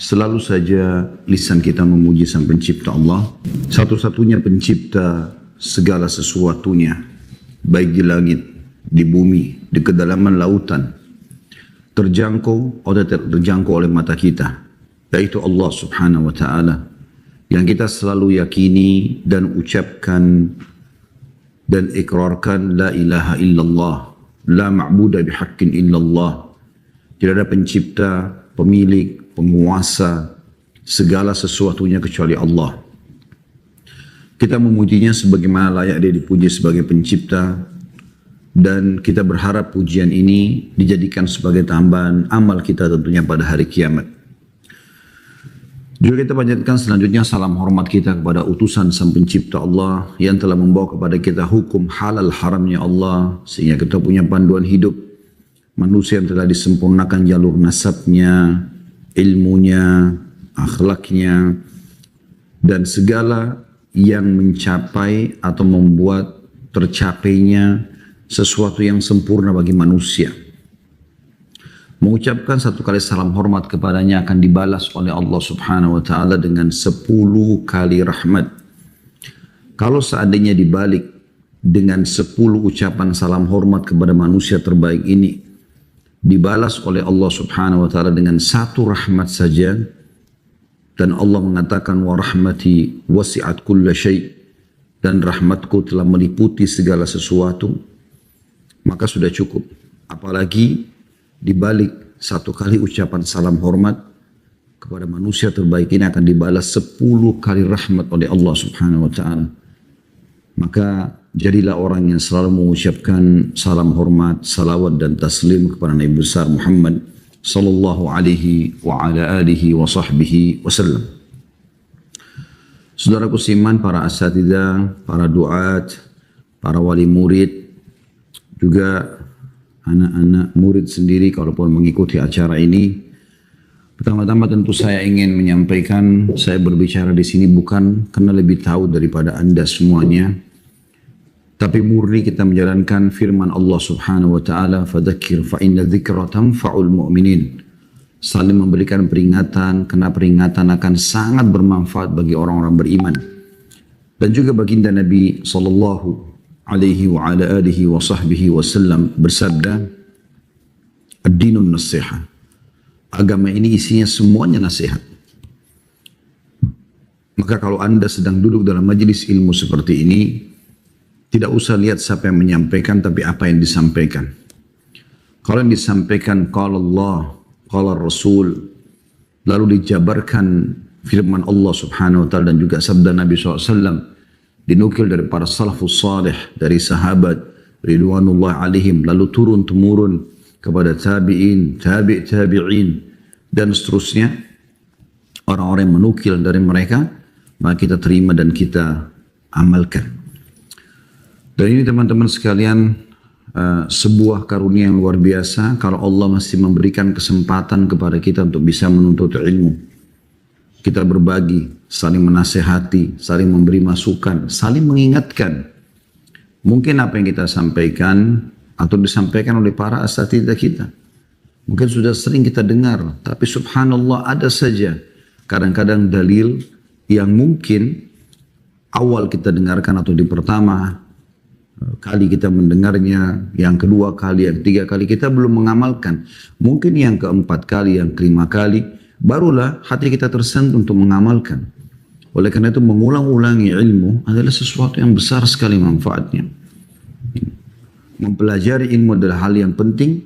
Selalu saja lisan kita memuji Sang Pencipta Allah, satu-satunya pencipta segala sesuatunya, baik di langit, di bumi, di kedalaman lautan, terjangkau atau tidak terjangkau oleh mata kita, yaitu Allah Subhanahu wa Ta'ala, yang kita selalu yakini dan ucapkan dan ikrarkan la ilaha illallah, la ma'budu bihaqqin illallah. Tidak ada pencipta, pemilik, penguasa segala sesuatunya kecuali Allah. Kita memujinya sebagaimana layak dia dipuji sebagai pencipta, dan kita berharap pujian ini dijadikan sebagai tambahan amal kita tentunya pada hari kiamat. Juga kita panjatkan selanjutnya salam hormat kita kepada utusan Sang Pencipta Allah yang telah membawa kepada kita hukum halal haramnya Allah, sehingga kita punya panduan hidup manusia yang telah disempurnakan jalur nasabnya, ilmunya, akhlaknya, dan segala yang mencapai atau membuat tercapainya sesuatu yang sempurna bagi manusia. Mengucapkan satu kali salam hormat kepadanya akan dibalas oleh Allah Subhanahu wa Ta'ala dengan 10 kali rahmat. Kalau seandainya dibalik dengan 10 ucapan salam hormat kepada manusia terbaik ini, dibalas oleh Allah Subhanahu wa Ta'ala dengan 1 rahmat saja, dan Allah mengatakan wa rahmati wasi'at kulla syai', dan rahmatku telah meliputi segala sesuatu, maka sudah cukup. Apalagi dibalik 1 kali ucapan salam hormat kepada manusia terbaik ini akan dibalas 10 kali rahmat oleh Allah Subhanahu wa Ta'ala. Maka jadilah orang yang selalu mengucapkan salam hormat, salawat dan taslim kepada Nabi besar Muhammad sallallahu alaihi wa ala alihi wa sahbihi wasallam. Saudaraku seiman, para asatidzah, para duat, para wali murid, juga anak-anak murid sendiri kalaupun mengikuti acara ini, pertama-tama tentu saya ingin menyampaikan, saya berbicara di sini bukan karena lebih tahu daripada Anda semuanya, tapi murni kita menjalankan firman Allah Subhanahu wa Ta'ala, fadzakir fa inna dzikra tanfa'ul mu'minin. Saling memberikan peringatan, karena peringatan akan sangat bermanfaat bagi orang-orang beriman. Dan juga baginda Nabi sallallahu alaihi wa ala alihi wa sahbihi wasallam bersabda, ad-dinun nasiha. Agama ini isinya semuanya nasihat. Maka kalau Anda sedang duduk dalam majelis ilmu seperti ini, tidak usah lihat siapa yang menyampaikan, tapi apa yang disampaikan. Kalau yang disampaikan qala Allah, qala Rasul, lalu dijabarkan firman Allah Subhanahu wa Ta'ala dan juga sabda Nabi SAW, dinukil dari para salafus salih, dari sahabat ridwanullah alaihim, lalu turun-temurun kepada tabi'in, tabi'in, dan seterusnya, orang-orang yang menukil dari mereka, maka kita terima dan kita amalkan. Dan ini teman-teman sekalian, sebuah karunia yang luar biasa kalau Allah masih memberikan kesempatan kepada kita untuk bisa menuntut ilmu. Kita berbagi, saling menasehati, saling memberi masukan, saling mengingatkan. Mungkin apa yang kita sampaikan atau disampaikan oleh para asatidzah kita, mungkin sudah sering kita dengar, tapi subhanallah ada saja kadang-kadang dalil yang mungkin awal kita dengarkan atau di pertama kali kita mendengarnya, yang kedua kali, yang ketiga kali kita belum mengamalkan. Mungkin yang keempat kali, yang kelima kali, barulah hati kita tersentuh untuk mengamalkan. Oleh karena itu mengulang-ulangi ilmu adalah sesuatu yang besar sekali manfaatnya. Mempelajari ilmu adalah hal yang penting,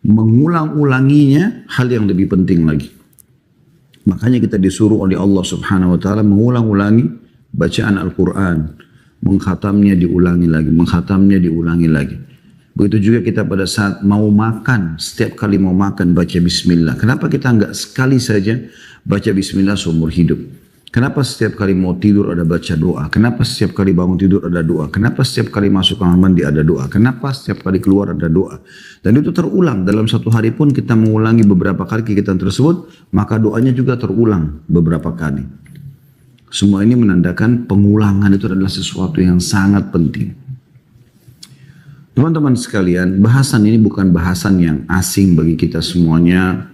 mengulang-ulanginya hal yang lebih penting lagi. Makanya kita disuruh oleh Allah Subhanahu wa Ta'ala mengulang-ulangi bacaan Al-Quran, mengkhatamnya diulangi lagi, mengkhatamnya diulangi lagi. Begitu juga kita pada saat mau makan, setiap kali mau makan baca bismillah. Kenapa kita enggak sekali saja baca bismillah seumur hidup? Kenapa setiap kali mau tidur ada baca doa? Kenapa setiap kali bangun tidur ada doa? Kenapa setiap kali masuk kamar mandi ada doa? Kenapa setiap kali keluar ada doa? Dan itu terulang dalam satu hari pun kita mengulangi beberapa kali kegiatan tersebut, maka doanya juga terulang beberapa kali. Semua ini menandakan pengulangan itu adalah sesuatu yang sangat penting. Teman-teman sekalian, bahasan ini bukan bahasan yang asing bagi kita semuanya,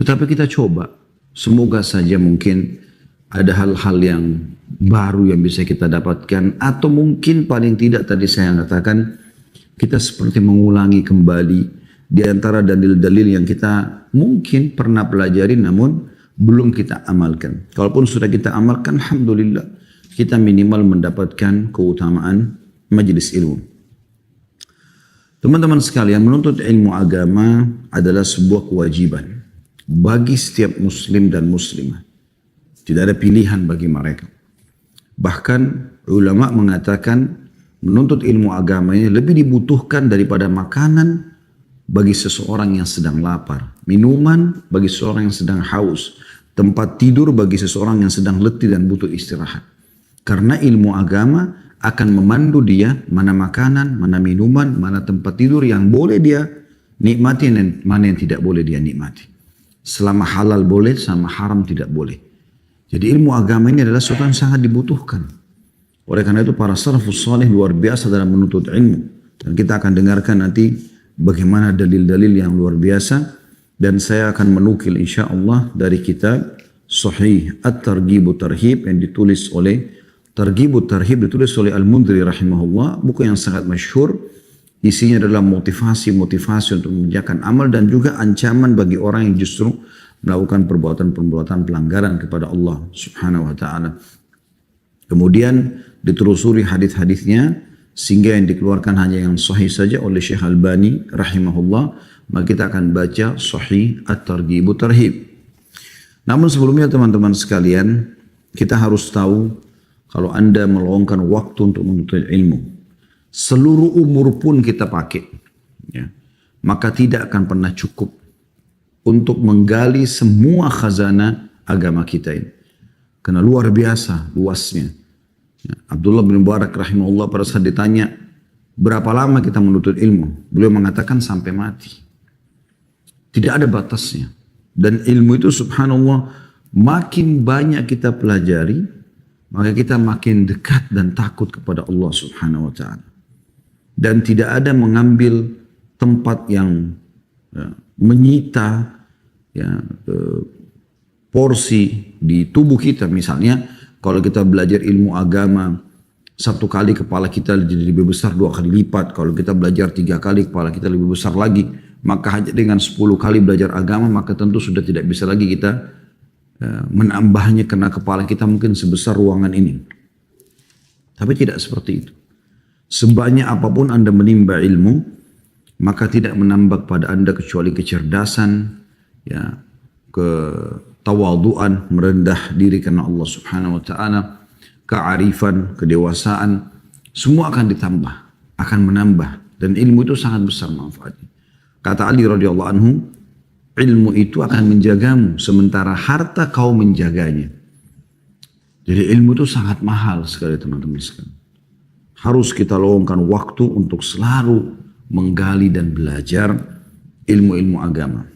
tetapi kita coba Semoga saja mungkin ada hal-hal yang baru yang bisa kita dapatkan, atau mungkin paling tidak tadi saya katakan kita seperti mengulangi kembali di antara dalil-dalil yang kita mungkin pernah pelajari namun belum kita amalkan. Kalaupun sudah kita amalkan, alhamdulillah kita minimal mendapatkan keutamaan majelis ilmu. Teman-teman sekalian, menuntut ilmu agama adalah sebuah kewajiban bagi setiap muslim dan muslimah. Tidak ada pilihan bagi mereka. Bahkan ulama mengatakan menuntut ilmu agama ini lebih dibutuhkan daripada makanan bagi seseorang yang sedang lapar, minuman bagi seseorang yang sedang haus, tempat tidur bagi seseorang yang sedang letih dan butuh istirahat. Karena ilmu agama akan memandu dia mana makanan, mana minuman, mana tempat tidur yang boleh dia nikmati dan mana yang tidak boleh dia nikmati. Selama halal boleh, selama haram tidak boleh. Jadi ilmu agama ini adalah sesuatu yang sangat dibutuhkan. Oleh karena itu para salafus salih luar biasa dalam menuntut ilmu. Dan kita akan dengarkan nanti bagaimana dalil-dalil yang luar biasa. Dan saya akan menukil insya Allah dari kitab Sahih At-Targhib Tarhib yang ditulis oleh Targhib Tarhib ditulis oleh Al-Mundhiri rahimahullah. Buku yang sangat masyhur. Isinya adalah motivasi-motivasi untuk mengerjakan amal dan juga ancaman bagi orang yang justru melakukan perbuatan-perbuatan pelanggaran kepada Allah Subhanahu wa taala. Kemudian ditelusuri hadis-hadisnya sehingga yang dikeluarkan hanya yang sahih saja oleh Syekh Albani rahimahullah. Maka kita akan baca Sahih At-Targhib Tarhib. Namun sebelumnya teman-teman sekalian, kita harus tahu kalau Anda meluangkan waktu untuk menuntut ilmu, seluruh umur pun kita pakai, ya, maka tidak akan pernah cukup untuk menggali semua khazanah agama kita ini. Karena luar biasa luasnya. Ya, Abdullah bin Mubarak rahimahullah pada saat ditanya, berapa lama kita menuntut ilmu? Beliau mengatakan sampai mati. Tidak ada batasnya. Dan ilmu itu subhanallah, makin banyak kita pelajari, maka kita makin dekat dan takut kepada Allah subhanahu wa ta'ala. Dan tidak ada mengambil tempat yang menyita porsi di tubuh kita. Misalnya kalau kita belajar ilmu agama, satu kali kepala kita jadi lebih besar 2 kali lipat. Kalau kita belajar 3 kali kepala kita lebih besar lagi. Maka hanya dengan 10 kali belajar agama maka tentu sudah tidak bisa lagi kita menambahnya karena kepala kita mungkin sebesar ruangan ini. Tapi tidak seperti itu. Sebanyak apapun Anda menimba ilmu, maka tidak menambah pada Anda kecuali kecerdasan, ya, ketawaduan, merendah diri karena Allah Subhanahu wa taala, kearifan, kedewasaan, semua akan ditambah, akan menambah, dan ilmu itu sangat besar manfaatnya. Kata Ali radhiyallahu anhu, ilmu itu akan menjagamu sementara harta kau menjaganya. Jadi ilmu itu sangat mahal sekali teman-teman sekalian. Harus kita luangkan waktu untuk selalu menggali dan belajar ilmu-ilmu agama.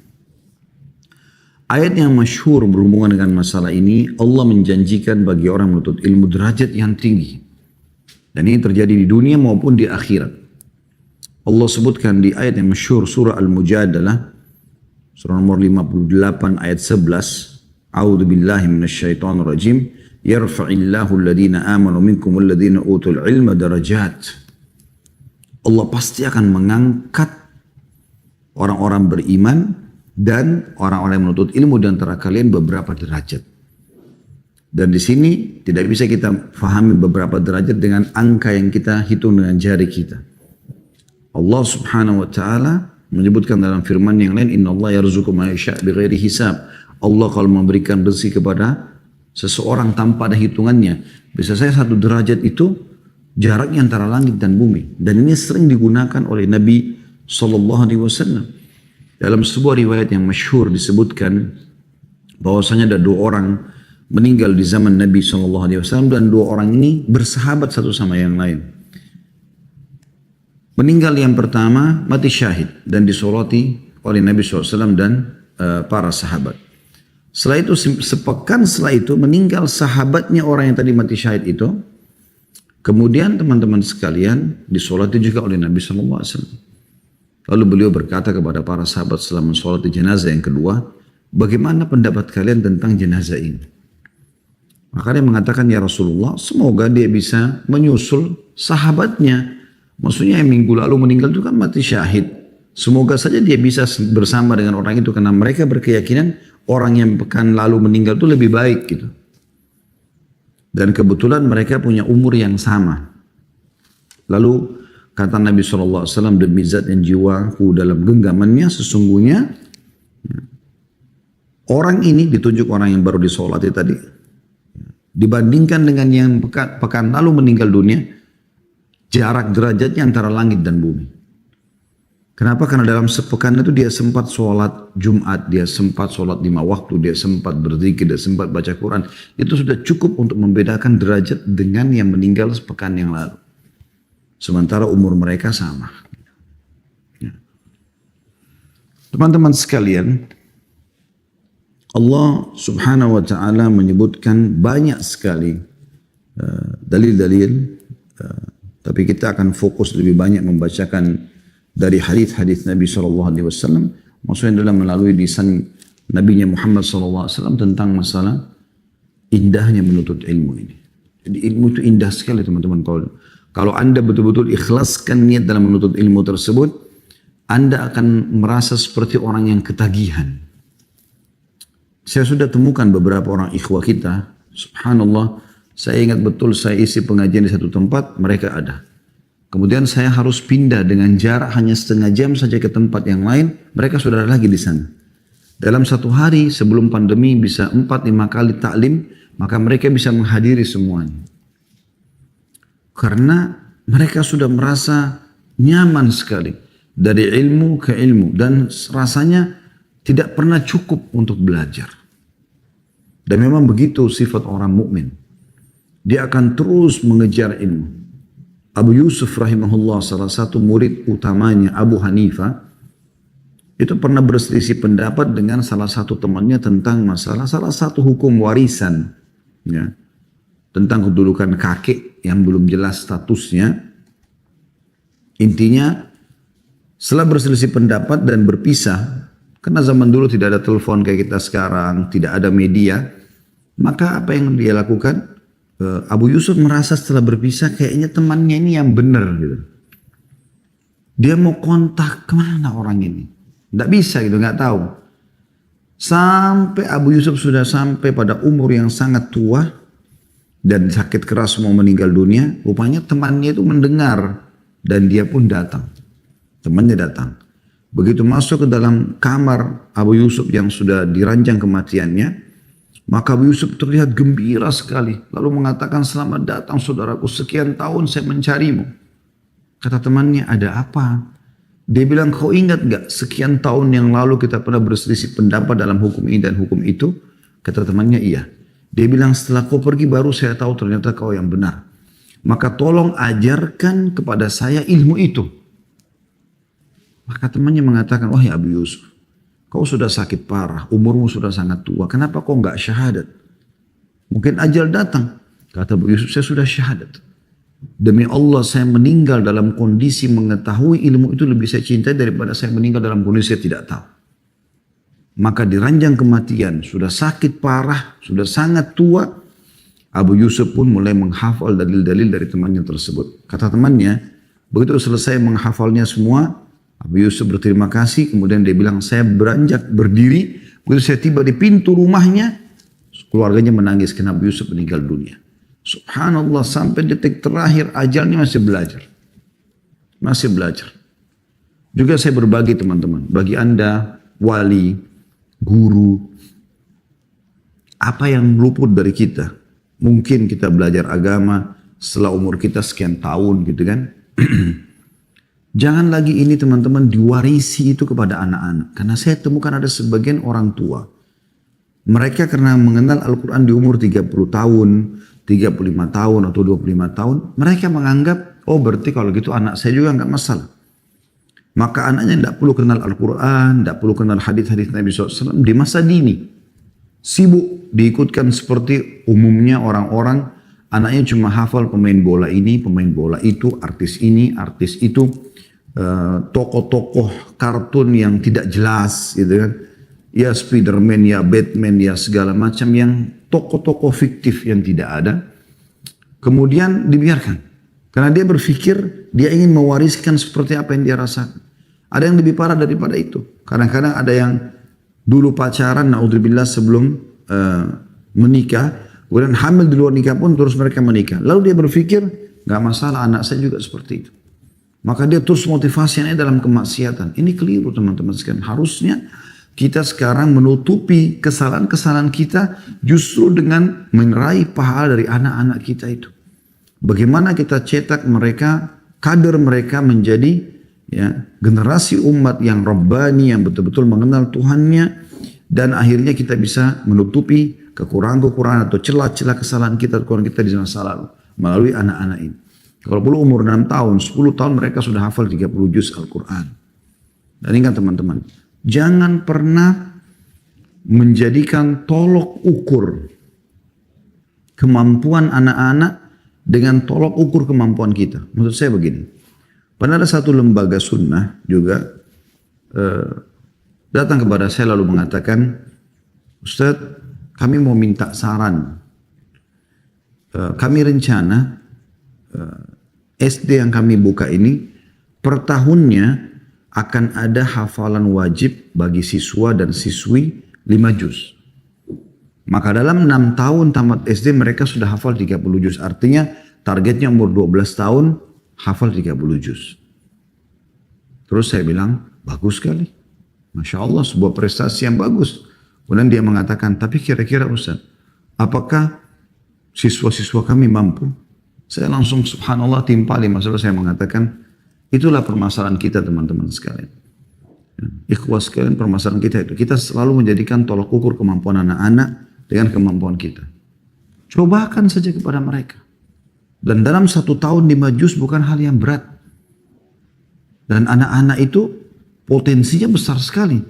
Ayat yang masyhur berhubungan dengan masalah ini, Allah menjanjikan bagi orang menuntut ilmu derajat yang tinggi. Dan ini terjadi di dunia maupun di akhirat. Allah sebutkan di ayat yang masyhur surah Al-Mujadalah, surah nomor 58 ayat 11, A'udzu billahi minasyaitonir rajim. Yarfa'illahu alladhina amanu minkum walladhina utul ilma darajat. Allah pasti akan mengangkat orang-orang beriman dan orang-orang yang menuntut ilmu di antara kalian beberapa derajat. Dan di sini tidak bisa kita fahami beberapa derajat dengan angka yang kita hitung dengan jari kita. Allah Subhanahu wa taala menyebutkan dalam firman yang lain, innallaha yarzuqu man yasha' bighairi hisab. Allah kalau memberikan rezeki kepada seseorang tanpa ada hitungannya. Bisa saya 1 derajat itu jaraknya antara langit dan bumi. Dan ini sering digunakan oleh Nabi SAW. Dalam sebuah riwayat yang masyhur disebutkan bahwasanya ada 2 orang meninggal di zaman Nabi SAW dan 2 orang ini bersahabat satu sama yang lain. Meninggal yang pertama mati syahid dan disolati oleh Nabi SAW dan para sahabat. Setelah itu, sepekan setelah itu meninggal sahabatnya orang yang tadi mati syahid itu. Kemudian teman-teman sekalian disolati juga oleh Nabi SAW. Lalu beliau berkata kepada para sahabat setelah mensolati jenazah yang kedua, bagaimana pendapat kalian tentang jenazah ini? Maka dia mengatakan, ya Rasulullah, semoga dia bisa menyusul sahabatnya. Maksudnya yang minggu lalu meninggal itu kan mati syahid. Semoga saja dia bisa bersama dengan orang itu, karena mereka berkeyakinan orang yang pekan lalu meninggal itu lebih baik gitu. Dan kebetulan mereka punya umur yang sama. Lalu kata Nabi SAW, demi zat yang jiwaku dalam genggamannya, sesungguhnya orang ini ditunjuk orang yang baru disolati tadi. Dibandingkan dengan yang pekan lalu meninggal dunia, jarak derajatnya antara langit dan bumi. Kenapa? Karena dalam sepekan itu dia sempat sholat Jumat, dia sempat sholat 5 waktu, dia sempat berzikir, dia sempat baca Quran. Itu sudah cukup untuk membedakan derajat dengan yang meninggal sepekan yang lalu. Sementara umur mereka sama. Teman-teman sekalian, Allah subhanahu wa ta'ala menyebutkan banyak sekali dalil-dalil, tapi kita akan fokus lebih banyak membacakan dari hadis-hadis Nabi SAW, maksudnya dalam melalui lisan Nabi Muhammad SAW tentang masalah indahnya menuntut ilmu ini. Jadi ilmu itu indah sekali teman-teman. Kalau Anda betul-betul ikhlaskan niat dalam menuntut ilmu tersebut, Anda akan merasa seperti orang yang ketagihan. Saya sudah temukan beberapa orang ikhwah kita, subhanallah, saya ingat betul saya isi pengajian di satu tempat, mereka ada. Kemudian saya harus pindah dengan jarak hanya setengah jam saja ke tempat yang lain, mereka sudah ada lagi di sana. Dalam satu hari sebelum pandemi bisa 4-5 kali taklim, maka mereka bisa menghadiri semuanya. Karena mereka sudah merasa nyaman sekali dari ilmu ke ilmu dan rasanya tidak pernah cukup untuk belajar. Dan memang begitu sifat orang mukmin. Dia akan terus mengejar ilmu. Abu Yusuf rahimahullah, salah satu murid utamanya Abu Hanifah, itu pernah berselisih pendapat dengan salah satu temannya tentang masalah salah satu hukum warisan. Ya, tentang kedudukan kakek yang belum jelas statusnya. Intinya, setelah berselisih pendapat dan berpisah, karena zaman dulu tidak ada telepon kayak kita sekarang, tidak ada media, maka apa yang dia lakukan? Abu Yusuf merasa setelah berpisah kayaknya temannya ini yang benar gitu. Dia mau kontak kemana orang ini? Tidak bisa gitu, nggak tahu. Sampai Abu Yusuf sudah sampai pada umur yang sangat tua dan sakit keras mau meninggal dunia, rupanya temannya itu mendengar dan dia pun datang. Temannya datang. Begitu masuk ke dalam kamar Abu Yusuf yang sudah diranjang kematiannya, maka Abu Yusuf terlihat gembira sekali. Lalu mengatakan, selamat datang saudaraku, sekian tahun saya mencarimu. Kata temannya, ada apa? Dia bilang, kau ingat gak sekian tahun yang lalu kita pernah berselisih pendapat dalam hukum ini dan hukum itu? Kata temannya, iya. Dia bilang, setelah kau pergi baru saya tahu ternyata kau yang benar. Maka tolong ajarkan kepada saya ilmu itu. Maka temannya mengatakan, wahai Abu Yusuf, kau sudah sakit parah, umurmu sudah sangat tua, kenapa kau enggak syahadat? Mungkin ajal datang. Kata Abu Yusuf, saya sudah syahadat. Demi Allah saya meninggal dalam kondisi mengetahui ilmu itu lebih saya cintai daripada saya meninggal dalam kondisi saya tidak tahu. Maka di ranjang kematian, sudah sakit parah, sudah sangat tua, Abu Yusuf pun mulai menghafal dalil-dalil dari temannya tersebut. Kata temannya, begitu selesai menghafalnya semua, Abu Yusuf berterima kasih, kemudian dia bilang, saya beranjak berdiri, begitu saya tiba di pintu rumahnya, keluarganya menangis karena Abu Yusuf meninggal dunia. Subhanallah, sampai detik terakhir ajalnya masih belajar. Masih belajar. Juga saya berbagi teman-teman, bagi Anda, wali, guru, apa yang luput dari kita? Mungkin kita belajar agama setelah umur kita sekian tahun gitu kan. Jangan lagi ini teman-teman diwarisi itu kepada anak-anak. Karena saya temukan ada sebagian orang tua. Mereka karena mengenal Al-Quran di umur 30 tahun, 35 tahun atau 25 tahun. Mereka menganggap, oh berarti kalau gitu anak saya juga enggak masalah. Maka anaknya tidak perlu kenal Al-Quran, tidak perlu kenal hadis-hadis Nabi SAW di masa dini. Sibuk diikutkan seperti umumnya orang-orang. Anaknya cuma hafal pemain bola ini, pemain bola itu, artis ini, artis itu. Tokoh-tokoh kartun yang tidak jelas gitu kan. ya Spiderman, ya Batman, ya segala macam yang tokoh-tokoh fiktif yang tidak ada. Kemudian dibiarkan. Karena dia berpikir dia ingin mewariskan seperti apa yang dia rasakan. Ada yang lebih parah daripada itu. Kadang-kadang ada yang dulu pacaran, naudzubillah sebelum menikah, kemudian hamil di luar nikah pun terus mereka menikah. Lalu dia berpikir, gak masalah anak saya juga seperti itu. Maka dia terus motivasinya dalam kemaksiatan. Ini keliru teman-teman sekalian. Harusnya kita sekarang menutupi kesalahan-kesalahan kita justru dengan meraih pahala dari anak-anak kita itu. Bagaimana kita cetak mereka, kader mereka menjadi ya, generasi umat yang rabbani, yang betul-betul mengenal Tuhannya, dan akhirnya kita bisa menutupi kekurangan-kekurangan atau celah-celah kesalahan kita di masa lalu melalui anak-anak ini. Kalau perlu umur 6 tahun, 10 tahun mereka sudah hafal 30 juz Al-Quran. Dan ingat teman-teman, jangan pernah menjadikan tolok ukur kemampuan anak-anak dengan tolok ukur kemampuan kita. Menurut saya begini, pernah ada satu lembaga sunnah juga datang kepada saya lalu mengatakan, Ustaz, kami mau minta saran. Kami rencana SD yang kami buka ini per tahunnya akan ada hafalan wajib bagi siswa dan siswi 5 juz. Maka dalam 6 tahun tamat SD mereka sudah hafal 30 juz. Artinya targetnya umur 12 tahun hafal 30 juz. Terus saya bilang, bagus sekali. Masya Allah, sebuah prestasi yang bagus. Kemudian dia mengatakan, tapi kira-kira Ustaz, apakah siswa-siswa kami mampu? Saya langsung subhanallah timpali masalah, saya mengatakan, itulah permasalahan kita teman-teman sekalian. Ikhwas sekalian, permasalahan kita itu. Kita selalu menjadikan tolak ukur kemampuan anak-anak dengan kemampuan kita. Cobakan saja kepada mereka. Dan dalam 1 tahun 5 juz bukan hal yang berat. Dan anak-anak itu potensinya besar sekali.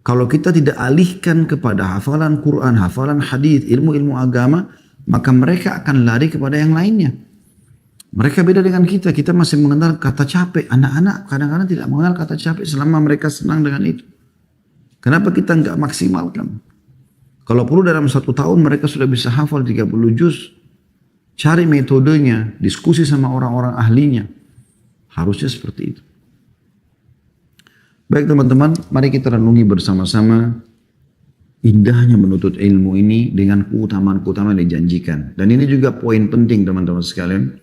Kalau kita tidak alihkan kepada hafalan Quran, hafalan hadis, ilmu-ilmu agama, maka mereka akan lari kepada yang lainnya. Mereka beda dengan kita. Kita masih mengenal kata capek. Anak-anak kadang-kadang tidak mengenal kata capek selama mereka senang dengan itu. Kenapa kita nggak maksimalkan? Kalau perlu dalam 1 tahun mereka sudah bisa hafal 30 juz. Cari metodenya, diskusi sama orang-orang ahlinya. Harusnya seperti itu. Baik teman-teman, mari kita renungi bersama-sama indahnya menuntut ilmu ini dengan keutamaan-keutamaan yang dijanjikan. Dan ini juga poin penting teman-teman sekalian.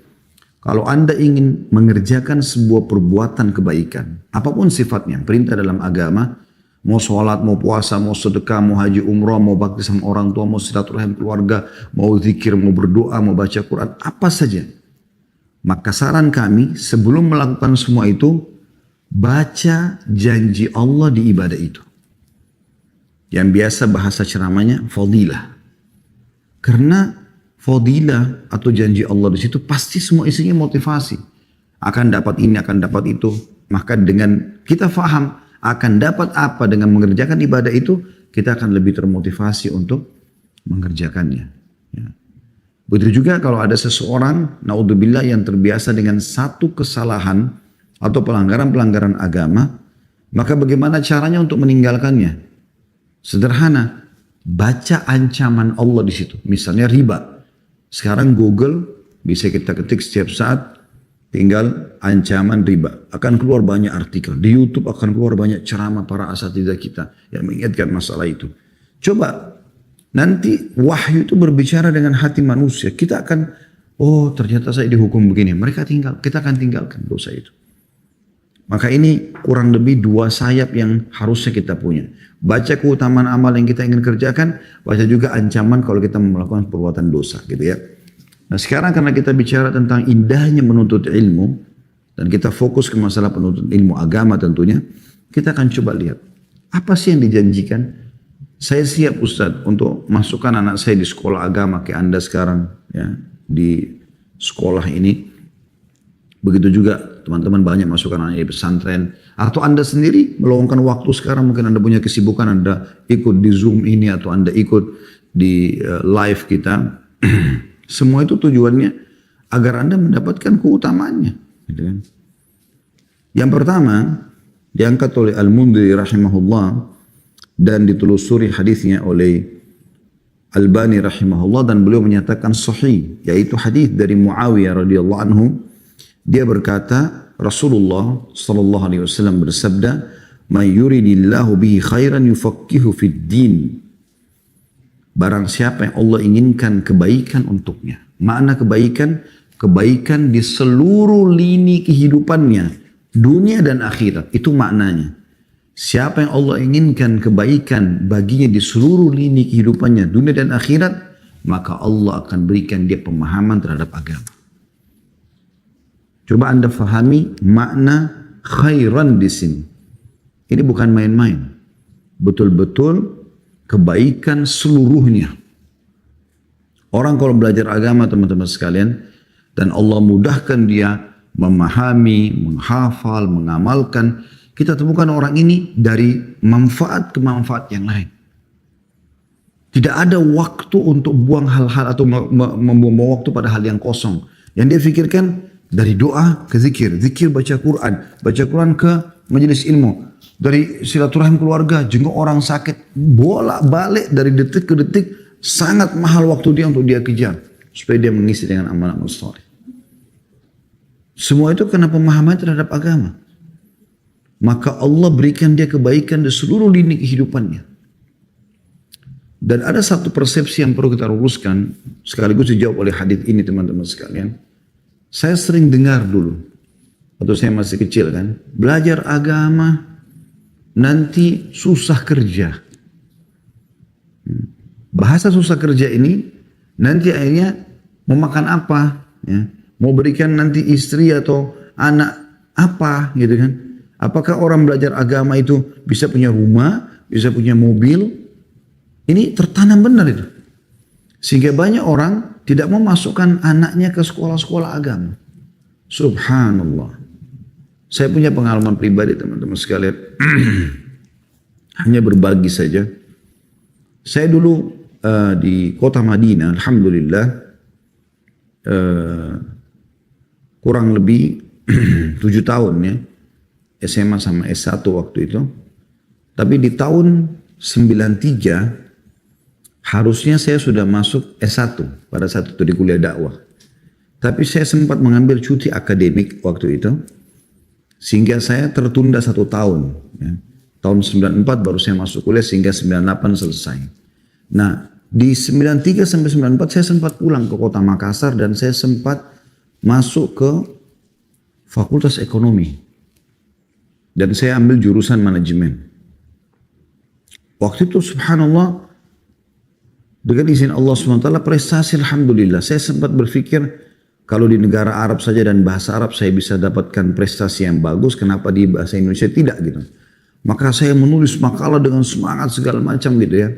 Kalau Anda ingin mengerjakan sebuah perbuatan kebaikan, apapun sifatnya, perintah dalam agama, mau sholat, mau puasa, mau sedekah, mau haji umrah, mau bakti sama orang tua, mau silaturahim keluarga, mau zikir, mau berdoa, mau baca Quran, apa saja. Maka saran kami, sebelum melakukan semua itu, baca janji Allah di ibadah itu. Yang biasa bahasa ceramahnya, fadilah. Karena fadilah atau janji Allah di situ pasti semua isinya motivasi. Akan dapat ini, akan dapat itu. Maka dengan kita faham akan dapat apa dengan mengerjakan ibadah itu, kita akan lebih termotivasi untuk mengerjakannya. Ya. Begitu juga kalau ada seseorang, naudzubillah, yang terbiasa dengan satu kesalahan atau pelanggaran-pelanggaran agama, maka bagaimana caranya untuk meninggalkannya? Sederhana, baca ancaman Allah di situ. Misalnya riba. Sekarang Google bisa kita ketik setiap saat, tinggal ancaman riba. Akan keluar banyak artikel. Di YouTube akan keluar banyak ceramah para asatidzah kita yang mengingatkan masalah itu. Coba nanti wahyu itu berbicara dengan hati manusia. Kita akan, oh ternyata saya dihukum begini. Kita akan tinggalkan dosa itu. Maka ini kurang lebih 2 sayap yang harusnya kita punya. Baca keutamaan amal yang kita ingin kerjakan, baca juga ancaman kalau kita melakukan perbuatan dosa, gitu ya. Nah sekarang karena kita bicara tentang indahnya menuntut ilmu, dan kita fokus ke masalah penuntut ilmu agama tentunya, kita akan coba lihat, apa sih yang dijanjikan? Saya siap Ustadz untuk masukkan anak saya di sekolah agama kayak Anda sekarang, ya, di sekolah ini. Begitu juga teman-teman banyak masukkan anaknya di pesantren. Atau Anda sendiri meluangkan waktu sekarang, mungkin Anda punya kesibukan, Anda ikut di Zoom ini atau Anda ikut di live kita. Semua itu tujuannya agar Anda mendapatkan keutamaannya. Gitu kan? Yang pertama, diangkat oleh Al-Mundhiri rahimahullah, dan ditelusuri hadisnya oleh Albani rahimahullah dan beliau menyatakan sahih, yaitu hadis dari Muawiyah radhiyallahu anhu. Dia berkata, Rasulullah sallallahu alaihi wasallam bersabda, "Man yuridillahu bihi khairan yufaqihu fid din." Barang siapa yang Allah inginkan kebaikan untuknya. Makna kebaikan, kebaikan di seluruh lini kehidupannya, dunia dan akhirat. Itu maknanya. Siapa yang Allah inginkan kebaikan baginya di seluruh lini kehidupannya, dunia dan akhirat, maka Allah akan berikan dia pemahaman terhadap agama. Coba Anda fahami makna khairan di sini. Ini bukan main-main. Betul-betul kebaikan seluruhnya. Orang kalau belajar agama teman-teman sekalian, dan Allah mudahkan dia memahami, menghafal, mengamalkan, kita temukan orang ini dari manfaat ke manfaat yang lain. Tidak ada waktu untuk buang hal-hal atau membuang waktu pada hal yang kosong. Yang dia pikirkan dari doa ke zikir, zikir baca Quran ke majelis ilmu, dari silaturahim keluarga, jenguk orang sakit, bolak-balik dari detik ke detik, sangat mahal waktu dia untuk dia kejar supaya dia mengisi dengan amal-amal saleh. Semua itu karena pemahaman terhadap agama. Maka Allah berikan dia kebaikan di seluruh lini kehidupannya. Dan ada satu persepsi yang perlu kita luruskan, sekaligus dijawab oleh hadis ini teman-teman sekalian. Saya sering dengar dulu, waktu saya masih kecil kan, belajar agama nanti susah kerja. Bahasa susah kerja ini nanti akhirnya mau makan apa, ya, mau berikan nanti istri atau anak apa gitu kan. Apakah orang belajar agama itu bisa punya rumah, bisa punya mobil? Ini tertanam benar itu. Sehingga banyak orang tidak mau masukkan anaknya ke sekolah-sekolah agama. Subhanallah. Saya punya pengalaman pribadi teman-teman sekalian. Hanya berbagi saja. Saya dulu di kota Madinah, alhamdulillah, kurang lebih 7 tahun ya. SMA sama S1 waktu itu. Tapi di tahun 93 harusnya saya sudah masuk S1 pada saat itu di kuliah dakwah. Tapi saya sempat mengambil cuti akademik waktu itu. Sehingga saya tertunda 1 tahun. Ya. Tahun 94 baru saya masuk kuliah sehingga 98 selesai. Nah di 93 sampai 94 saya sempat pulang ke kota Makassar dan saya sempat masuk ke Fakultas Ekonomi. Dan saya ambil jurusan manajemen. Waktu itu subhanallah, dengan izin Allah SWT prestasi alhamdulillah. Saya sempat berpikir kalau di negara Arab saja dan bahasa Arab saya bisa dapatkan prestasi yang bagus, kenapa di bahasa Indonesia tidak gitu. Maka saya menulis makalah dengan semangat segala macam gitu ya.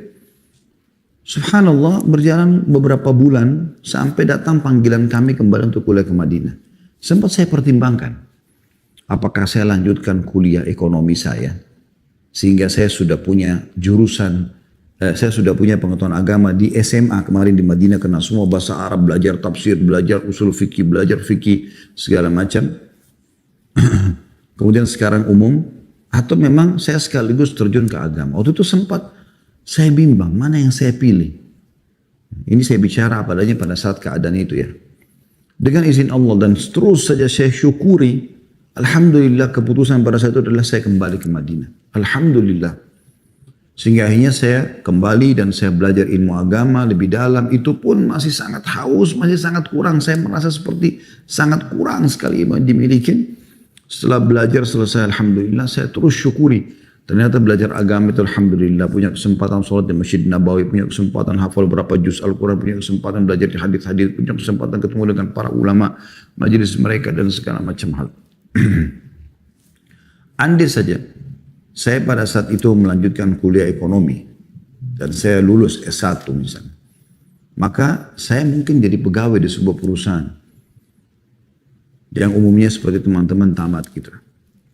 Subhanallah berjalan beberapa bulan sampai datang panggilan kami kembali untuk kuliah ke Madinah. Sempat saya pertimbangkan. Apakah saya lanjutkan kuliah ekonomi saya? Sehingga saya sudah punya jurusan, saya sudah punya pengetahuan agama di SMA kemarin di Madinah. Kena semua bahasa Arab, belajar tafsir, belajar usul fikih, belajar fikih, segala macam. Kemudian sekarang umum, atau memang saya sekaligus terjun ke agama. Waktu itu sempat saya bimbang, mana yang saya pilih? Ini saya bicara apa adanya pada saat keadaan itu ya. Dengan izin Allah dan terus saja saya syukuri, alhamdulillah keputusan pada saat itu adalah saya kembali ke Madinah. Alhamdulillah. Sehingga akhirnya saya kembali dan saya belajar ilmu agama lebih dalam. Itu pun masih sangat haus, masih sangat kurang. Saya merasa seperti sangat kurang sekali dimiliki. Setelah belajar selesai alhamdulillah saya terus syukuri. Ternyata belajar agama itu alhamdulillah. Punya kesempatan sholat di Masjid Nabawi. Punya kesempatan hafal berapa juz Al-Quran. Punya kesempatan belajar di hadis-hadis. Punya kesempatan ketemu dengan para ulama. Majelis mereka dan segala macam hal. Andai saja saya pada saat itu melanjutkan kuliah ekonomi dan saya lulus S1 misalnya, maka saya mungkin jadi pegawai di sebuah perusahaan yang umumnya seperti teman-teman tamat gitu.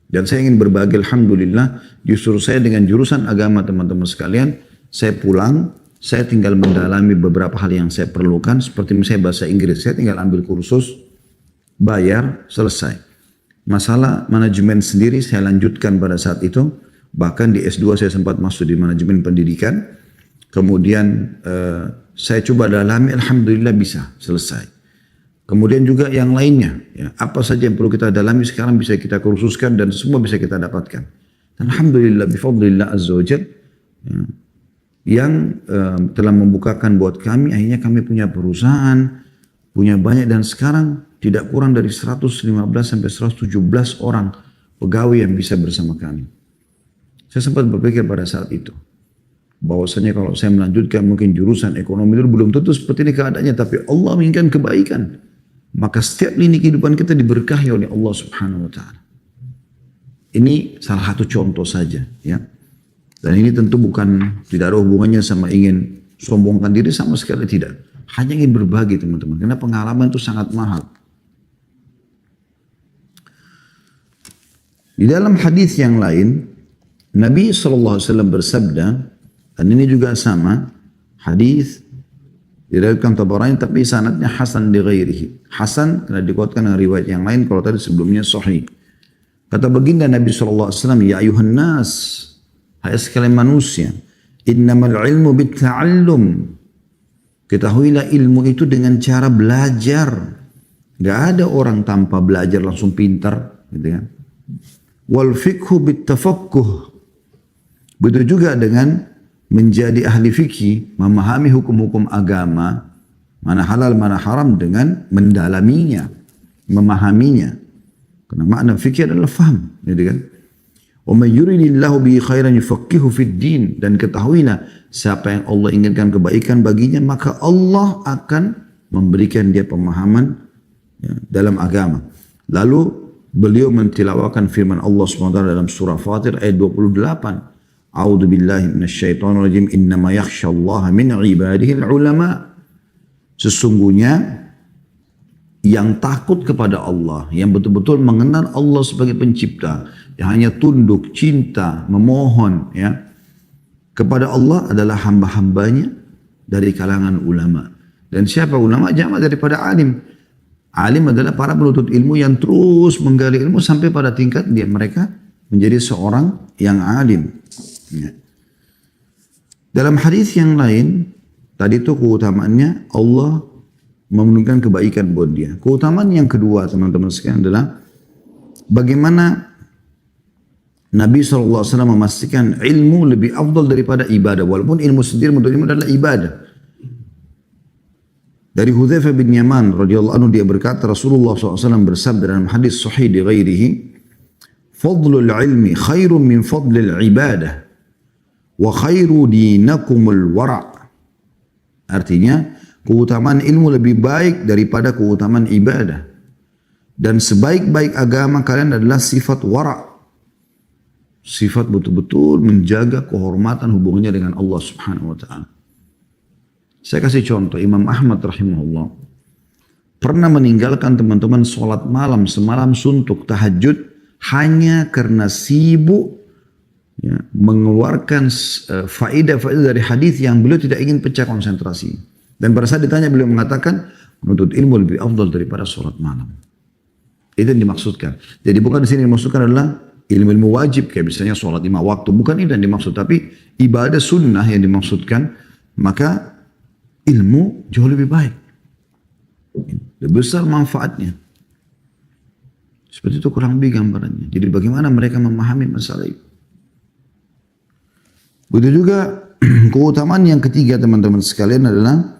Dan saya ingin berbagi alhamdulillah justru saya dengan jurusan agama teman-teman sekalian, saya pulang, saya tinggal mendalami beberapa hal yang saya perlukan seperti misalnya bahasa Inggris, saya tinggal ambil kursus, bayar, selesai. Masalah manajemen sendiri saya lanjutkan pada saat itu. Bahkan di S2 saya sempat masuk di manajemen pendidikan. Kemudian saya coba dalami, alhamdulillah bisa selesai. Kemudian juga yang lainnya, ya, apa saja yang perlu kita dalami sekarang bisa kita kursuskan dan semua bisa kita dapatkan. Dan alhamdulillah bifadlillah azza wa jal, ya, yang telah membukakan buat kami, akhirnya kami punya perusahaan, punya banyak, dan sekarang tidak kurang dari 115 sampai 117 orang pegawai yang bisa bersama kami. Saya sempat berpikir pada saat itu, bahwasanya kalau saya melanjutkan mungkin jurusan ekonomi itu belum tentu seperti ini keadaannya, tapi Allah menginginkan kebaikan. Maka setiap lini kehidupan kita diberkahi oleh Allah Subhanahu wa taala. Ini salah satu contoh saja, ya. Dan ini tentu tidak ada hubungannya sama ingin sombongkan diri, sama sekali tidak. Hanya ingin berbagi, teman-teman, karena pengalaman itu sangat mahal. Di dalam hadis yang lain, Nabi SAW bersabda, dan ini juga sama, hadis diriwayatkan Tabarani tapi sanadnya hasan di ghairihi. Hasan karena dikuatkan dengan riwayat yang lain, kalau tadi sebelumnya sahih. Kata baginda Nabi SAW, ya ayuhan nas, hai sekalian manusia, innamal ilmu bitta'allum. Ketahuilah ilmu itu dengan cara belajar. Gak ada orang tanpa belajar langsung pintar, gitu kan. Wal fiqhu bittafaqquh. Begitu juga dengan menjadi ahli fikih, memahami hukum-hukum agama, mana halal, mana haram, dengan mendalaminya, memahaminya. Karena makna fikih adalah faham, gitu kan? Wa may yuridillahu bihi khairan yufaqihu fid din, dan ketahuilah siapa yang Allah inginkan kebaikan baginya, maka Allah akan memberikan dia pemahaman, ya, dalam agama. Lalu beliau mentilawakan firman Allah SWT dalam surah Fatir ayat 28. A'udzu billahi minasyaitonir rajim. Innama yakhsyallaha min ibadihi ulama. Sesungguhnya yang takut kepada Allah, yang betul-betul mengenal Allah sebagai pencipta, yang hanya tunduk, cinta, memohon, ya, kepada Allah adalah hamba-hambanya dari kalangan ulama. Dan siapa ulama? Jamak daripada alim. Alim adalah para penuntut ilmu yang terus menggali ilmu sampai pada tingkat mereka menjadi seorang yang alim. Ya. Dalam hadis yang lain, tadi itu keutamaannya Allah memberikan kebaikan buat dia. Keutamaan yang kedua, teman-teman sekalian, adalah bagaimana Nabi SAW memastikan ilmu lebih afdal daripada ibadah. Walaupun ilmu sendiri menurut ilmu adalah ibadah. Dari Hudzaifah bin Yaman radhiyallahu anhu, dia berkata, Rasulullah SAW bersabda dalam hadis sahih di ghairihi, fadlul ilmi khairun min fadlil ibadah wa khairu dinakumul wara'. Artinya, keutamaan ilmu lebih baik daripada keutamaan ibadah. Dan sebaik-baik agama kalian adalah sifat wara'. Sifat betul-betul menjaga kehormatan hubungannya dengan Allah Subhanahu wa ta'ala. Saya kasih contoh, Imam Ahmad rahimahullah pernah meninggalkan teman-teman sholat malam semalam suntuk tahajud hanya karena sibuk, ya, mengeluarkan faedah-faedah dari hadis yang beliau tidak ingin pecah konsentrasi. Dan pada saat ditanya beliau mengatakan menuntut ilmu lebih afdal daripada sholat malam. Itu yang dimaksudkan. Jadi bukan di sini dimaksudkan adalah ilmu-ilmu wajib kayak misalnya sholat 5 waktu, bukan itu yang dimaksud, tapi ibadah sunnah yang dimaksudkan. Maka ilmu jauh lebih baik, lebih besar manfaatnya. Seperti itu kurang lebih gambarannya. Jadi bagaimana mereka memahami masalah itu. Begitu juga keutamaan yang ketiga, teman-teman sekalian, adalah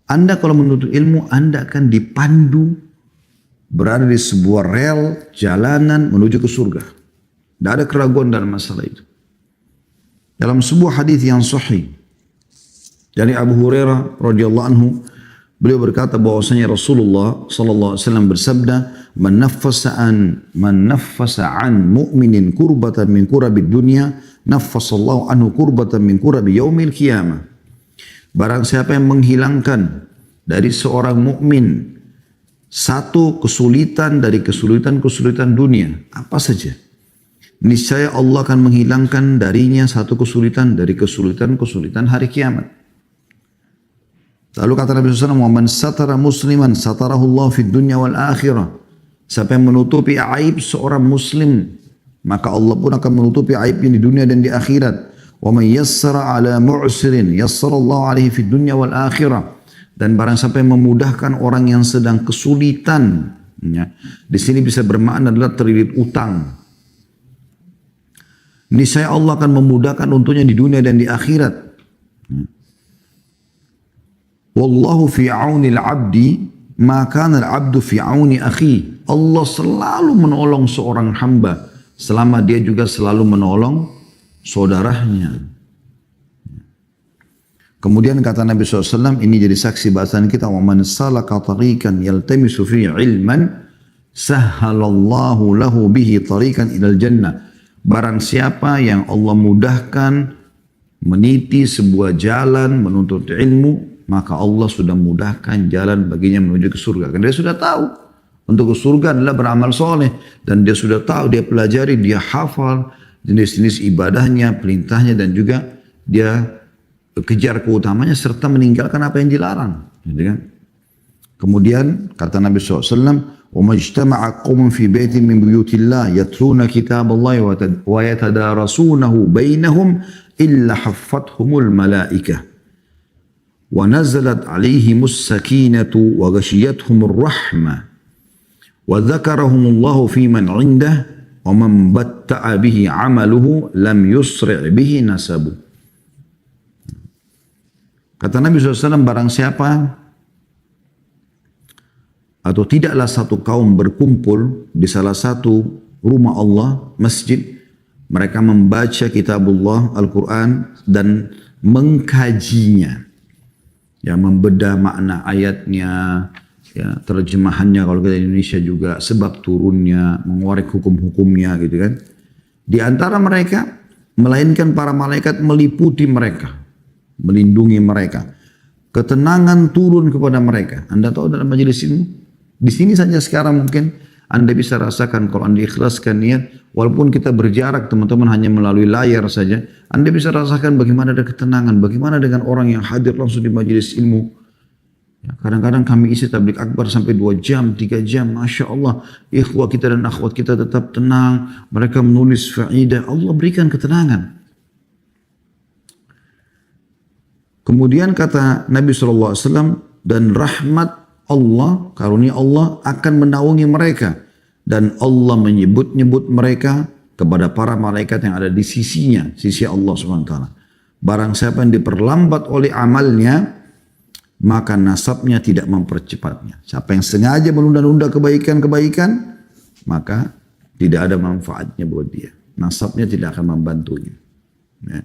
Anda kalau menuntut ilmu, Anda akan dipandu berada di sebuah rel jalanan menuju ke surga. Tidak ada keraguan dalam masalah itu. Dalam sebuah hadis yang sahih dari Abu Hurairah radhiyallahu anhu, beliau berkata bahwasanya Rasulullah sallallahu alaihi wasallam bersabda, "Man naffasa an mu'minin kurbatan min kurabid dunya, naffasallahu anhu kurbatan min kurabi yaumil qiyamah." Barang siapa yang menghilangkan dari seorang mukmin satu kesulitan dari kesulitan-kesulitan dunia, apa saja, niscaya Allah akan menghilangkan darinya satu kesulitan dari kesulitan-kesulitan hari kiamat. Lalu kata Nabi SAW, "Man satara musliman satarahullah fid dunya wal akhirah." Siapa yang menutupi aib seorang muslim maka Allah pun akan menutupi aibnya di dunia dan di akhirat. Wa man yassara ala mu'sirin yassarallahu alaihi fid dunya wal akhirah. Dan barang siapa yang memudahkan orang yang sedang kesulitan, ya, di sini bisa bermakna adalah terlilit utang. Niscaya Allah akan memudahkan untuknya di dunia dan di akhirat. Wallahu fi auni al-'abdi ma kana al-'abdu fi auni akhi. Allah selalu menolong seorang hamba selama dia juga selalu menolong saudaranya. Kemudian kata Nabi SAW, ini jadi saksi bahasan kita, wa man salaka tariqan yaltamisu fi ilman sahhalallahu lahu bihi tariqan ilal jannah. Barang siapa yang Allah mudahkan meniti sebuah jalan menuntut ilmu, maka Allah sudah mudahkan jalan baginya menuju ke surga. Karena dia sudah tahu untuk ke surga adalah beramal soleh, dan dia sudah tahu, dia pelajari, dia hafal jenis-jenis ibadahnya, perintahnya, dan juga dia kejar keutamanya serta meninggalkan apa yang dilarang. Gitu kan? Kemudian kata Nabi SAW, وَمَا اجْتَمَعَ قَوْمٌ فِي بَيْتٍ مِّن بُيُوتِ اللَّهِ يَتْلُونَ كِتَابَ اللَّهِ وَيَتَدَارَسُونَهُ بَيْنَهُمْ إِلَّا حَفَّتْهُمُ الْمَلَائِكَةُ وَنَزَلَتْ عَلَيْهِمُ السَّكِينَةُ وَغَشِيَتْهُمُ الرَّحْمَةُ وَذَكَرَهُمُ اللَّهُ فِي مَنْ عِنْدَهُ وَمَنْ بَتَّعَ بِهِ عَمَلُهُ لَمْ يُسْرِعْ بِهِ نَسَبُهُ. Kata Nabi SAW, barang siapa atau tidaklah satu kaum berkumpul di salah satu rumah Allah, masjid, mereka membaca kitabullah, Al-Quran, dan mengkajinya, ya, membedah makna ayatnya, ya, terjemahannya kalau kita di Indonesia juga, sebab turunnya, mengorek hukum-hukumnya, gitu kan. Di antara mereka, melainkan para malaikat meliputi mereka, melindungi mereka. Ketenangan turun kepada mereka. Anda tahu dalam majelis ini, di sini saja sekarang mungkin Anda bisa rasakan kalau Anda ikhlaskan niat, walaupun kita berjarak teman-teman hanya melalui layar saja, Anda bisa rasakan bagaimana ada ketenangan, bagaimana dengan orang yang hadir langsung di majelis ilmu. Ya, kadang-kadang kami isi tablik akbar sampai 2 jam, 3 jam, Masya Allah, ikhwah kita dan akhwat kita tetap tenang, mereka menulis faedah, Allah berikan ketenangan. Kemudian kata Nabi SAW, dan rahmat Allah, karunia Allah akan menaungi mereka, dan Allah menyebut-nyebut mereka kepada para malaikat yang ada di sisinya, sisi Allah SWT. Barang siapa yang diperlambat oleh amalnya, maka nasabnya tidak mempercepatnya. Siapa yang sengaja menunda-nunda kebaikan-kebaikan, maka tidak ada manfaatnya buat dia. Nasabnya tidak akan membantunya. Ya.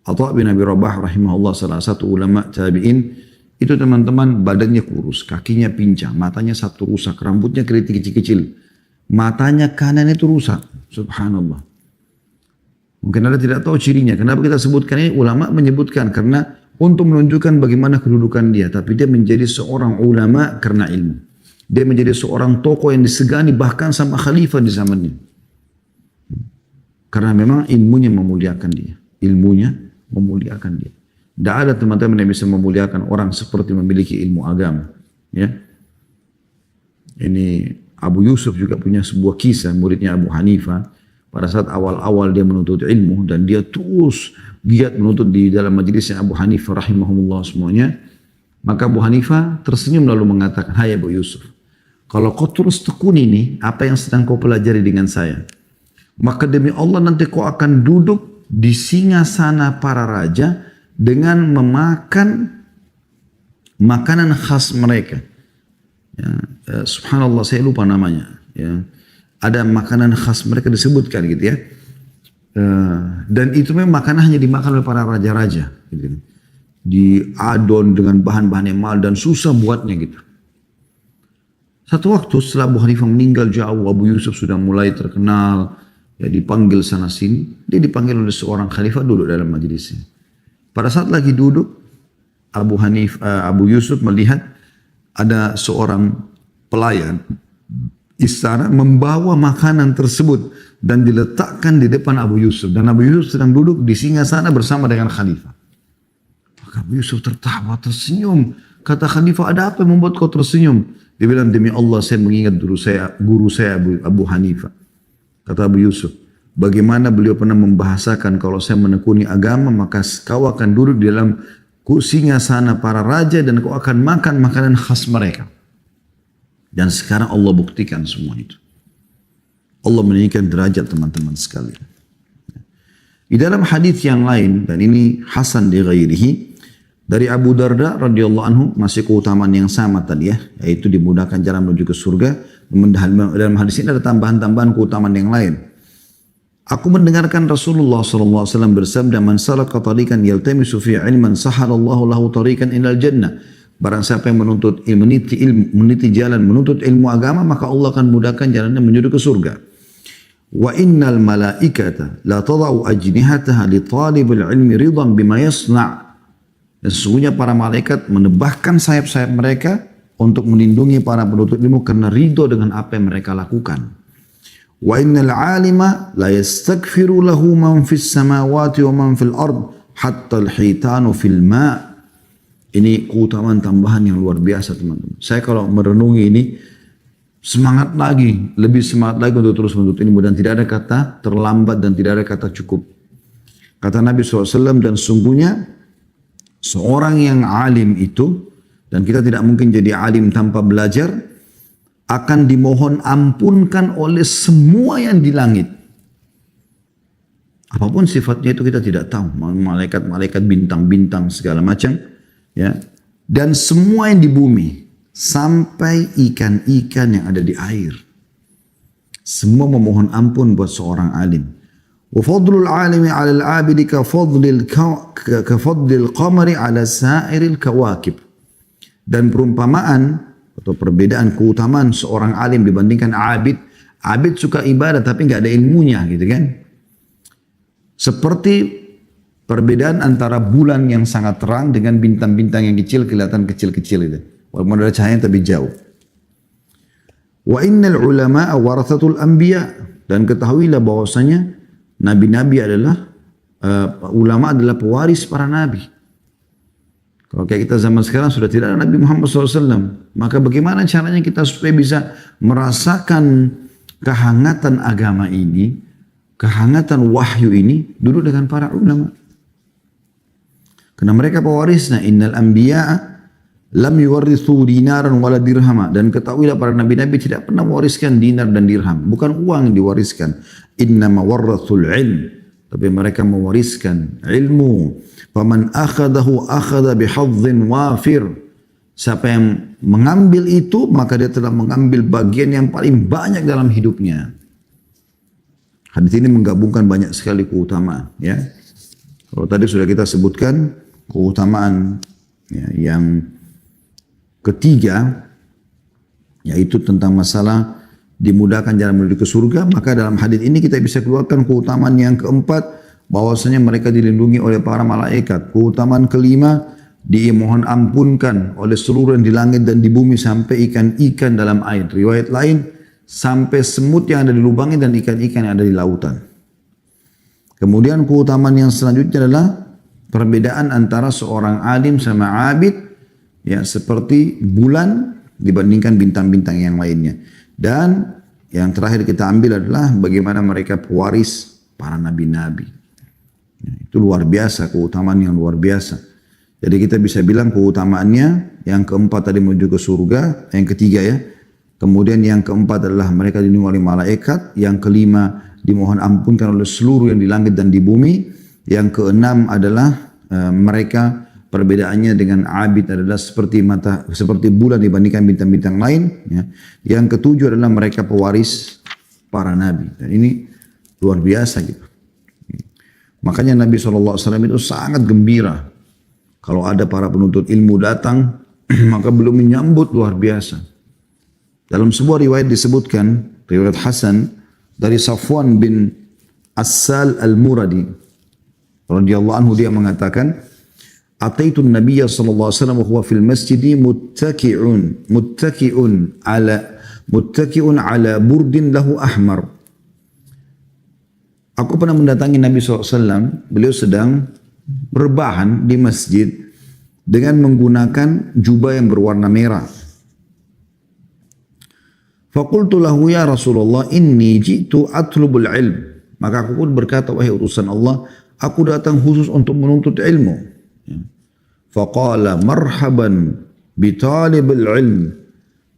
Atha bin Abi Rabah rahimahullah, salah satu ulama tabi'in, itu teman-teman badannya kurus, kakinya pincang, matanya satu rusak, rambutnya keriting kecil-kecil. Matanya kanan itu rusak, subhanallah. Mungkin Anda tidak tahu cirinya. Kenapa kita sebutkan ini? Ulama menyebutkan karena untuk menunjukkan bagaimana kedudukan dia. Tapi dia menjadi seorang ulama karena ilmu. Dia menjadi seorang tokoh yang disegani bahkan sama khalifah di zamannya. Karena memang ilmunya memuliakan dia. Ilmunya memuliakan dia. Tidak ada teman-teman yang bisa memuliakan orang seperti memiliki ilmu agama. Ya. Ini Abu Yusuf juga punya sebuah kisah, muridnya Abu Hanifah. Pada saat awal-awal dia menuntut ilmu dan dia terus giat menuntut di dalam majelisnya Abu Hanifah rahimahumullah semuanya. Maka Abu Hanifah tersenyum lalu mengatakan, hai Abu Yusuf, kalau kau terus tekuni ini, apa yang sedang kau pelajari dengan saya, maka demi Allah nanti kau akan duduk di singgasana para raja dengan memakan makanan khas mereka. Ya, subhanallah, saya lupa namanya. Ya, ada makanan khas mereka disebutkan gitu ya. Dan itu memang makanan hanya dimakan oleh para raja-raja. Gitu. Diadon dengan bahan-bahan yang mahal dan susah buatnya gitu. Satu waktu setelah Abu Hanifah meninggal jauh, Abu Yusuf sudah mulai terkenal. Ya, dipanggil sana sini. Dia dipanggil oleh seorang khalifah duduk dalam majelisnya. Pada saat lagi duduk, Abu Yusuf melihat ada seorang pelayan istana membawa makanan tersebut dan diletakkan di depan Abu Yusuf. Dan Abu Yusuf sedang duduk di singgasana bersama dengan khalifah. Maka Abu Yusuf tertawa, tersenyum. Kata khalifah, ada apa yang membuat kau tersenyum? Dia bilang, demi Allah saya mengingat guru saya Abu Hanifah. Kata Abu Yusuf, Bagaimana beliau pernah membahasakan, kalau saya menekuni agama maka kau akan duduk di dalam kursinya sana para raja dan kau akan makan makanan khas mereka. Dan sekarang Allah buktikan semua itu. Allah meninggikan derajat teman-teman sekalian. Di dalam hadis yang lain, dan ini Hasan di ghairihi, dari Abu Darda radhiyallahu anhu, masih keutamaan yang sama tadi ya, yaitu dimudahkan jalan menuju ke surga. Dalam hadis ini ada tambahan-tambahan keutamaan yang lain. Aku mendengarkan Rasulullah SAW bersabda, "Man salaka tariqan yaltamisu fi ilman sahalallahu lahu tariqan ilal jannah." Barang siapa yang meniti jalan menuntut ilmu agama, maka Allah akan mudahkan jalannya menuju ke surga. Wa innal malaikata la tadau ajnihataha li talibil ilmi ridan bima yasna'. Dan sesungguhnya para malaikat menebahkan sayap-sayap mereka untuk melindungi para penuntut ilmu karena ridho dengan apa yang mereka lakukan. Wa innal alima la yastaghfiru lahu man fis samawati wa man fil ard hatta al-hitanu fil ma'. Ini keutamaan tambahan yang luar biasa teman-teman. Saya kalau merenungi ini semangat lagi, lebih semangat lagi untuk terus menuntut ilmu, dan tidak ada kata terlambat dan tidak ada kata cukup. Kata Nabi SAW, dan sungguhnya seorang yang alim itu, dan kita tidak mungkin jadi alim tanpa belajar, akan dimohon ampunkan oleh semua yang di langit. Apapun sifatnya itu kita tidak tahu. Malaikat-malaikat, bintang-bintang, segala macam. Ya. Dan semua yang di bumi. Sampai ikan-ikan yang ada di air. Semua memohon ampun buat seorang alim. Wa fadlul alimi ala al-abidi ka fadlil qamari ala sa'iril kawakib. Dan perumpamaan atau perbedaan keutamaan seorang alim dibandingkan abid. Abid suka ibadah tapi nggak ada ilmunya gitu kan. Seperti perbedaan antara bulan yang sangat terang dengan bintang-bintang yang kecil kelihatan kecil-kecil itu. Walaupun ada cahaya tapi jauh. Wa innal ulama'a warathatul anbiya. Dan ketahuilah bahwasanya nabi-nabi adalah ulama adalah pewaris para nabi. Kalau kayak kita zaman sekarang sudah tidak ada Nabi Muhammad SAW. Maka bagaimana caranya kita supaya bisa merasakan kehangatan agama ini, kehangatan wahyu ini, duduk dengan para ulama. Karena mereka pewarisnya. Innal anbiya'a lam yuwarithu dinaran wala dirhama. Dan ketahuilah para nabi-nabi tidak pernah mewariskan dinar dan dirham. Bukan uang yang diwariskan. Innama warrathul ilm. Tapi mereka mewariskan ilmu. Faman akhadahu akhadha bihadzin wafir. Siapa yang mengambil itu, maka dia telah mengambil bagian yang paling banyak dalam hidupnya. Hadis ini menggabungkan banyak sekali keutamaan. Ya. Kalau tadi sudah kita sebutkan keutamaan ya, yang ketiga, yaitu tentang masalah dimudahkan jalan menuju ke surga, maka dalam hadis ini kita bisa keluarkan keutamaan yang keempat, bahwasanya mereka dilindungi oleh para malaikat. Keutamaan kelima, dimohon ampunkan oleh seluruh yang di langit dan di bumi sampai ikan-ikan dalam air. Riwayat lain, sampai semut yang ada di lubangnya dan ikan-ikan yang ada di lautan. Kemudian keutamaan yang selanjutnya adalah perbedaan antara seorang alim sama abid, ya, seperti bulan dibandingkan bintang-bintang yang lainnya. Dan yang terakhir kita ambil adalah bagaimana mereka pewaris para nabi-nabi. Itu luar biasa, keutamaan yang luar biasa. Jadi kita bisa bilang keutamaannya yang keempat tadi menuju ke surga, yang ketiga ya. Kemudian yang keempat adalah mereka dilindungi oleh malaikat. Yang kelima dimohon ampunkan oleh seluruh yang di langit dan di bumi. Yang keenam adalah mereka perbedaannya dengan abid adalah seperti bulan dibandingkan bintang-bintang lain. Ya. Yang ketujuh adalah mereka pewaris para nabi. Dan ini luar biasa gitu. Makanya Nabi SAW itu sangat gembira. Kalau ada para penuntut ilmu datang, maka belum menyambut luar biasa. Dalam sebuah riwayat disebutkan, riwayat Hasan, dari Safwan bin Assal al-Muradi, radhiyallahu anhu, dia mengatakan, Ataitu Nabiya sallallahu alaihi wasallam wa huwa fil masjidi muttaki'un ala burdin lahu ahmar. Aku pernah mendatangi Nabi SAW, beliau sedang berbahan di masjid dengan menggunakan jubah yang berwarna merah. Faqultu lahu ya Rasulullah inni jitu atlubul ilm. Maka aku pun berkata, wahai utusan Allah, aku datang khusus untuk menuntut ilmu. Ya. Faqala marhaban bitalibil ilm.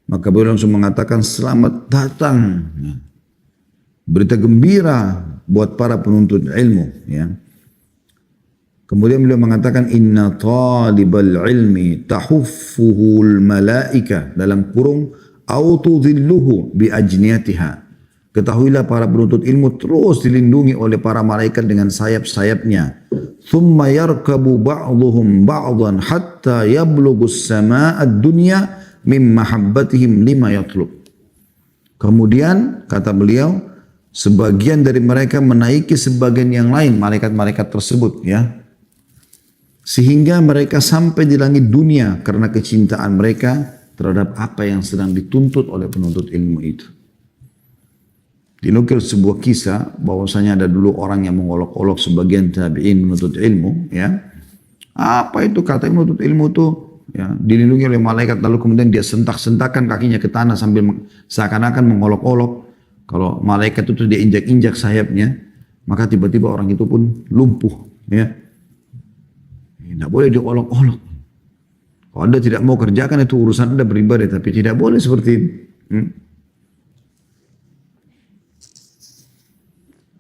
Maka beliau langsung mengatakan, selamat datang. Ya. Berita gembira buat para penuntut ilmu. Ya. Kemudian beliau mengatakan, inna talibal ilmi tahuffuhul malaika, dalam kurung, au tudhilluhu bi ajniyatiha. Ketahuilah para penuntut ilmu terus dilindungi oleh para malaikat dengan sayap-sayapnya. Thumma yarkabu ba'duhum ba'dan hatta yablughus sama'ad dunya min mahabbatihim lima yatlub. Kemudian kata beliau, sebagian dari mereka menaiki sebagian yang lain, malaikat-malaikat tersebut, ya. Sehingga mereka sampai di langit dunia karena kecintaan mereka terhadap apa yang sedang dituntut oleh penuntut ilmu itu. Dinukil sebuah kisah bahwasanya ada dulu orang yang mengolok-olok sebagian tabi'in menuntut ilmu, ya. Apa itu kata menuntut ilmu itu? Ya, dilindungi oleh malaikat, lalu kemudian dia sentak-sentakan kakinya ke tanah sambil seakan-akan mengolok-olok. Kalau malaikat itu dia injak-injak sayapnya, maka tiba-tiba orang itu pun lumpuh, ya. Tidak boleh diolok-olok. Kalau Anda tidak mau kerjakan itu urusan Anda pribadi, tapi tidak boleh seperti ini.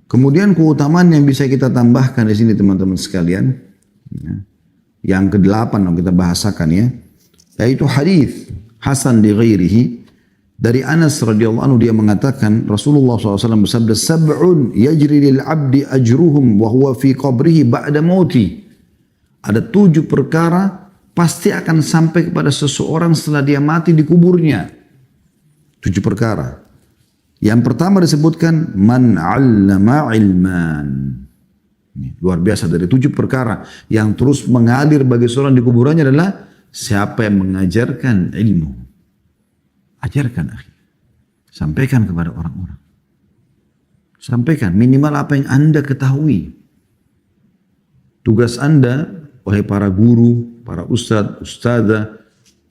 Kemudian keutamaan yang bisa kita tambahkan di sini teman-teman sekalian, ya, yang ke-8 yang kita bahasakan, ya, yaitu hadis Hasan li ghairihi dari Anas radhiyallahu anhu, dia mengatakan Rasulullah SAW bersabda, sab'un yajri lil abdi ajruhum wa huwa fi qabrihi ba'da mauti. Ada 7 perkara pasti akan sampai kepada seseorang setelah dia mati di kuburnya. 7 perkara. Yang pertama disebutkan man 'allama ilman. Luar biasa, dari 7 perkara yang terus mengalir bagi seorang di kuburannya adalah siapa yang mengajarkan ilmu. Ajarkan, akhi. Sampaikan kepada orang-orang. Sampaikan minimal apa yang Anda ketahui. Tugas Anda, wahai para guru, para ustadz, ustadzah,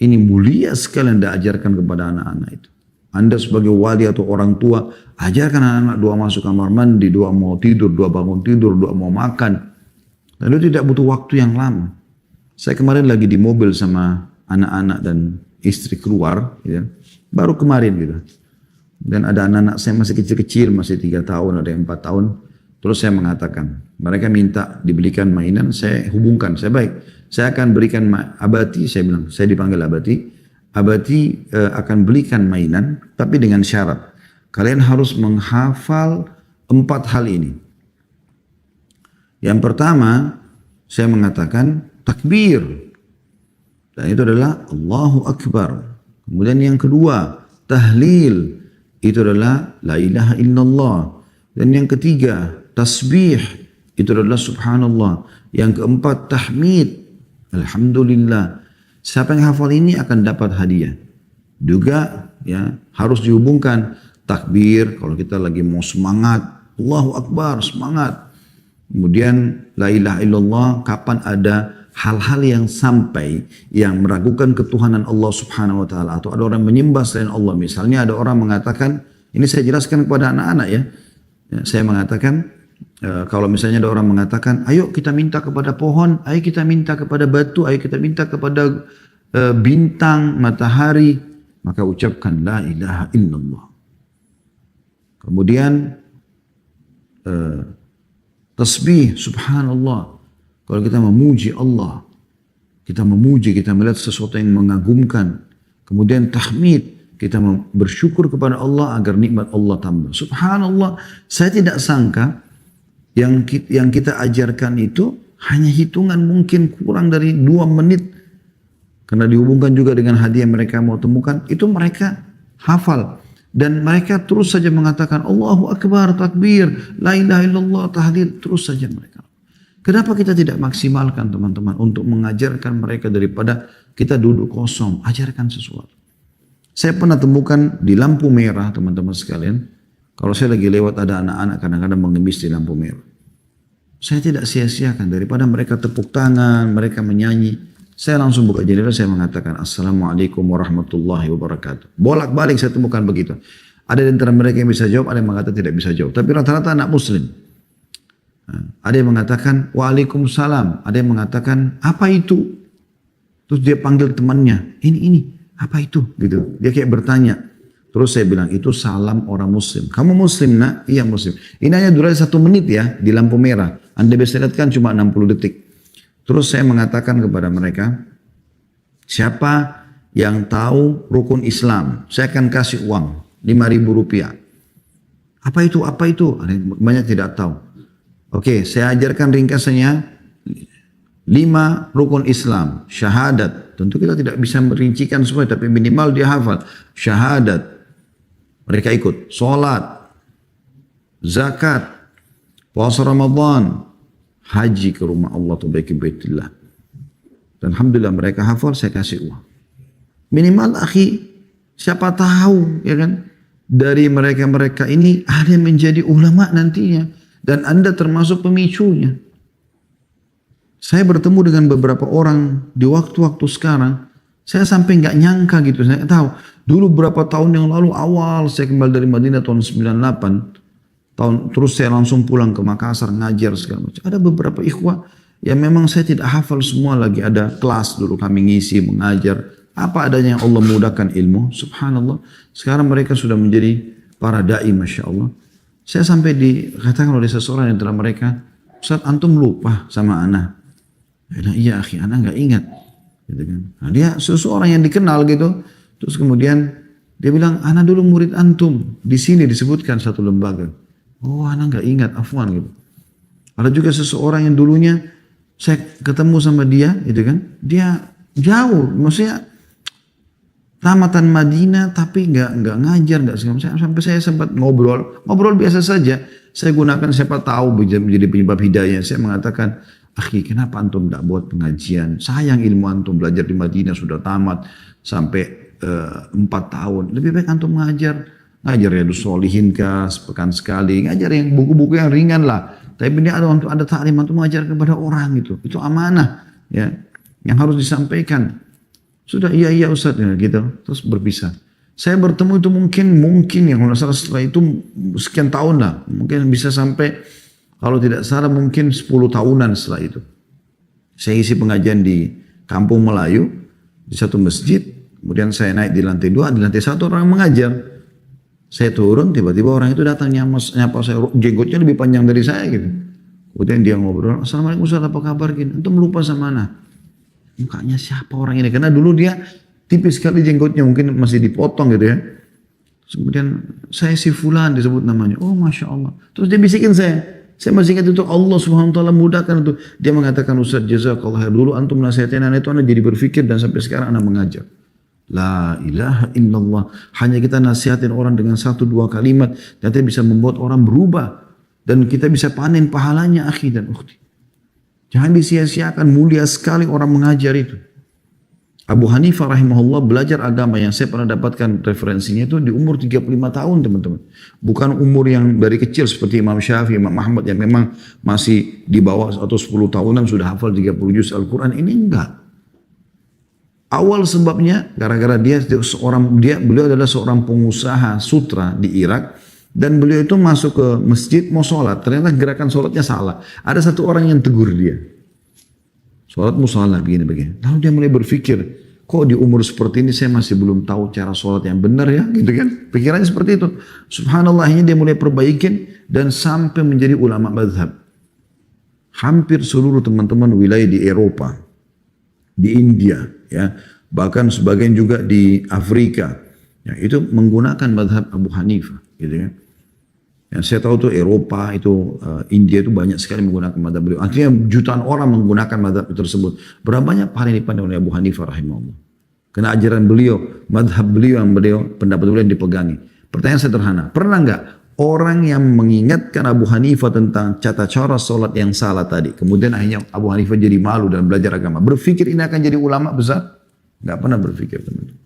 ini mulia sekali Anda ajarkan kepada anak-anak itu. Anda sebagai wali atau orang tua, ajarkan anak-anak doa masuk kamar mandi, doa mau tidur, doa bangun tidur, doa mau makan. Lalu tidak butuh waktu yang lama. Saya kemarin lagi di mobil sama anak-anak dan istri keluar, ya. Baru kemarin gitu. Dan ada anak-anak saya masih kecil-kecil, masih 3 tahun, ada yang 4 tahun. Terus saya mengatakan, mereka minta dibelikan mainan, saya hubungkan, saya baik. Saya akan berikan abati, saya bilang, saya dipanggil abati. Abati akan belikan mainan, tapi dengan syarat. Kalian harus menghafal 4 hal ini. Yang pertama, saya mengatakan takbir. Dan itu adalah Allahu Akbar. Kemudian yang kedua, tahlil. Itu adalah la ilaha illallah. Dan yang ketiga, tasbih. Itu adalah subhanallah. Yang keempat, tahmid. Alhamdulillah. Siapa yang hafal ini akan dapat hadiah. Juga, ya, harus dihubungkan takbir kalau kita lagi mau semangat, Allahu Akbar, semangat. Kemudian la ilaha illallah kapan ada hal-hal yang sampai yang meragukan ketuhanan Allah Subhanahu wa taala, atau ada orang menyembah selain Allah. Misalnya ada orang mengatakan, ini saya jelaskan kepada anak-anak, ya. Saya mengatakan kalau misalnya ada orang mengatakan, ayo kita minta kepada pohon, ayo kita minta kepada batu, ayo kita minta kepada bintang, matahari, maka ucapkan la ilaha illallah. Kemudian tasbih, subhanallah. Kalau kita memuji Allah, kita memuji, kita melihat sesuatu yang mengagumkan. Kemudian tahmid, kita bersyukur kepada Allah agar nikmat Allah tambah. Subhanallah, saya tidak sangka yang kita ajarkan itu hanya hitungan mungkin kurang dari 2 menit. Karena dihubungkan juga dengan hadiah mereka mau temukan, itu mereka hafal. Dan mereka terus saja mengatakan Allahu Akbar, takbir, la ilaha illallah, tahlil, terus saja mereka. Kenapa kita tidak maksimalkan teman-teman untuk mengajarkan mereka daripada kita duduk kosong, ajarkan sesuatu. Saya pernah temukan di lampu merah teman-teman sekalian, kalau saya lagi lewat ada anak-anak kadang-kadang mengemis di lampu merah. Saya tidak sia-siakan, daripada mereka tepuk tangan, mereka menyanyi. Saya langsung buka jendela, saya mengatakan Assalamualaikum warahmatullahi wabarakatuh. Bolak-balik saya temukan begitu. Ada di antara mereka yang bisa jawab, ada yang mengatakan tidak bisa jawab. Tapi rata-rata anak muslim. Ada yang mengatakan waalaikumsalam, ada yang mengatakan apa itu? Terus dia panggil temannya, ini, apa itu? Gitu. Dia kayak bertanya. Terus saya bilang, itu salam orang muslim. Kamu muslim nak? Iya muslim. Ini hanya durasi 1 menit ya, di lampu merah. Anda bisa lihat kan cuma 60 detik. Terus saya mengatakan kepada mereka, siapa yang tahu rukun Islam, saya akan kasih uang, 5.000 rupiah. Apa itu? Apa itu? Banyak tidak tahu. Oke, saya ajarkan ringkasannya. 5 rukun Islam, syahadat. Tentu kita tidak bisa merincikan semua, tapi minimal dia hafal. Syahadat. Mereka ikut. Salat, zakat, puasa Ramadan, haji ke rumah Allah atau baik Baitullah. Dan alhamdulillah mereka hafal, saya kasih uang. Minimal akhi, siapa tahu ya kan, dari mereka-mereka ini ada yang menjadi ulama nantinya, dan Anda termasuk pemicunya. Saya bertemu dengan beberapa orang di waktu-waktu sekarang, saya sampai nggak nyangka gitu, saya tahu. Dulu berapa tahun yang lalu awal saya kembali dari Madinah tahun 98, terus saya langsung pulang ke Makassar ngajar segala macam. Ada beberapa ikhwah yang memang saya tidak hafal semua lagi, ada kelas dulu kami ngisi mengajar, apa adanya yang Allah mudahkan ilmu, subhanallah. Sekarang mereka sudah menjadi para dai, masya Allah. Saya sampai dikatakan oleh seseorang yang antara mereka, Ustaz antum lupa sama ana. Iya akhi, ana nggak ingat. Gitu kan. Nah, dia seseorang yang dikenal gitu. Terus kemudian dia bilang, ana dulu murid antum. Di sini disebutkan satu lembaga. Oh, ana nggak ingat, afwan gitu. Ada juga seseorang yang dulunya saya ketemu sama dia, gitu kan. Dia jauh, maksudnya tamatan Madinah tapi nggak ngajar, nggak segala macam. Sampai saya sempat ngobrol biasa saja. Saya gunakan siapa tahu menjadi penyebab hidayah. Saya mengatakan, akhi, kenapa antum tidak buat pengajian? Sayang ilmu antum belajar di Madinah sudah tamat sampai 4 tahun. Lebih baik antum ngajar Riyadhus Shalihin kah, sepekan sekali. Ngajar yang buku-buku yang ringan lah. Tapi ini ada taklim antum mengajar kepada orang gitu. Itu amanah ya, yang harus disampaikan. Sudah iya Ustaz ya, gitu. Terus berpisah. Saya bertemu itu mungkin yang kalau salah setelah itu sekian tahun lah. Mungkin bisa sampai kalau tidak salah mungkin 10 tahunan setelah itu. Saya isi pengajian di Kampung Melayu di satu masjid. Kemudian saya naik di lantai 2, di lantai 1 orang mengajar. Saya turun, tiba-tiba orang itu datang nyapa saya, jenggotnya lebih panjang dari saya gitu. Kemudian dia ngobrol, Assalamualaikum Ustaz, apa kabar gini? Antum lupa sama ana. Mukanya siapa orang ini? Karena dulu dia tipis sekali jenggotnya, mungkin masih dipotong gitu ya. Kemudian saya si fulan disebut namanya. Oh Masya Allah. Terus dia bisikin saya masih ingat itu, Allah Subhanahu Wa Taala mudahkan itu. Dia mengatakan, Ustaz jazakallah khair, dulu antum nasihatin anak itu, anak jadi berpikir dan sampai sekarang anak mengajar. La ilaha illallah. Hanya kita nasihatin orang dengan 1-2 kalimat, nanti bisa membuat orang berubah. Dan kita bisa panen pahalanya akhi dan ukhti. Jangan disia-siakan, mulia sekali orang mengajar itu. Abu Hanifah rahimahullah belajar agama yang saya pernah dapatkan referensinya itu di umur 35 tahun teman-teman. Bukan umur yang dari kecil seperti Imam Syafi'i, Imam Ahmad yang memang masih di bawah atau 10 tahunan sudah hafal 30 juz Al-Quran. Ini enggak. Awal sebabnya gara-gara beliau adalah seorang pengusaha sutra di Irak, dan beliau itu masuk ke masjid mau sholat, ternyata gerakan sholatnya salah. Ada satu orang yang tegur dia, sholatmu salah begini. Lalu dia mulai berpikir, kok di umur seperti ini saya masih belum tahu cara sholat yang benar ya, gitu kan? Pikirannya seperti itu. Subhanallah, akhirnya dia mulai perbaikin dan sampai menjadi ulama mazhab. Hampir seluruh teman-teman wilayah di Eropa, di India, ya, bahkan sebagian juga di Afrika, ya, itu menggunakan madhab Abu Hanifah, gitu kan. Yang saya tahu tuh Eropa itu, India itu banyak sekali menggunakan madhab beliau. Artinya jutaan orang menggunakan madhab tersebut. Berapa banyak paling dipandang oleh Abu Hanifah rahimahullah. Karena ajaran beliau, madhab beliau yang pendapat beliau yang dipegangi. Pertanyaan sederhana, pernah nggak orang yang mengingatkan Abu Hanifah tentang tata cara sholat yang salah tadi, kemudian akhirnya Abu Hanifah jadi malu dalam belajar agama, berpikir ini akan jadi ulama besar? Nggak pernah berpikir teman-teman.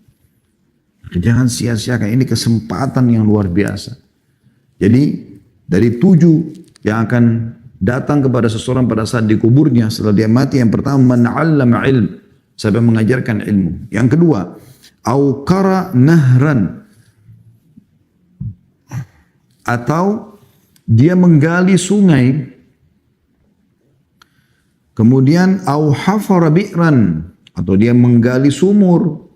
Jangan sia-siakan, ini kesempatan yang luar biasa. Jadi dari 7 yang akan datang kepada seseorang pada saat dikuburnya setelah dia mati, yang pertama man 'allama ilm, siapa yang mengajarkan ilmu. Yang kedua, au qara nahran, atau dia menggali sungai Kemudian au hafara bi'ran, atau dia menggali sumur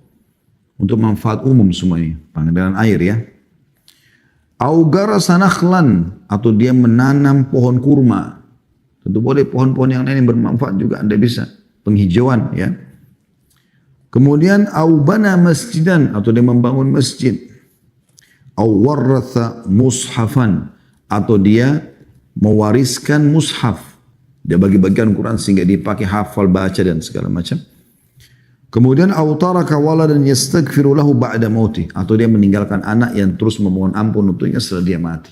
untuk manfaat umum semuanya, pengambilan air ya. Au garasa nakhlan, atau dia menanam pohon kurma. Tentu boleh pohon-pohon yang lain yang bermanfaat juga Anda bisa, penghijauan ya. Kemudian au bana masjidan, atau dia membangun masjid. Au warratha mushafan, atau dia mewariskan mushaf. Dia bagi-bagikan Quran sehingga dipakai hafal, baca dan segala macam. Kemudian au taraka waladan yastaghfiru lahu ba'da mauti, atau dia meninggalkan anak yang terus memohon ampun untuknya setelah dia mati.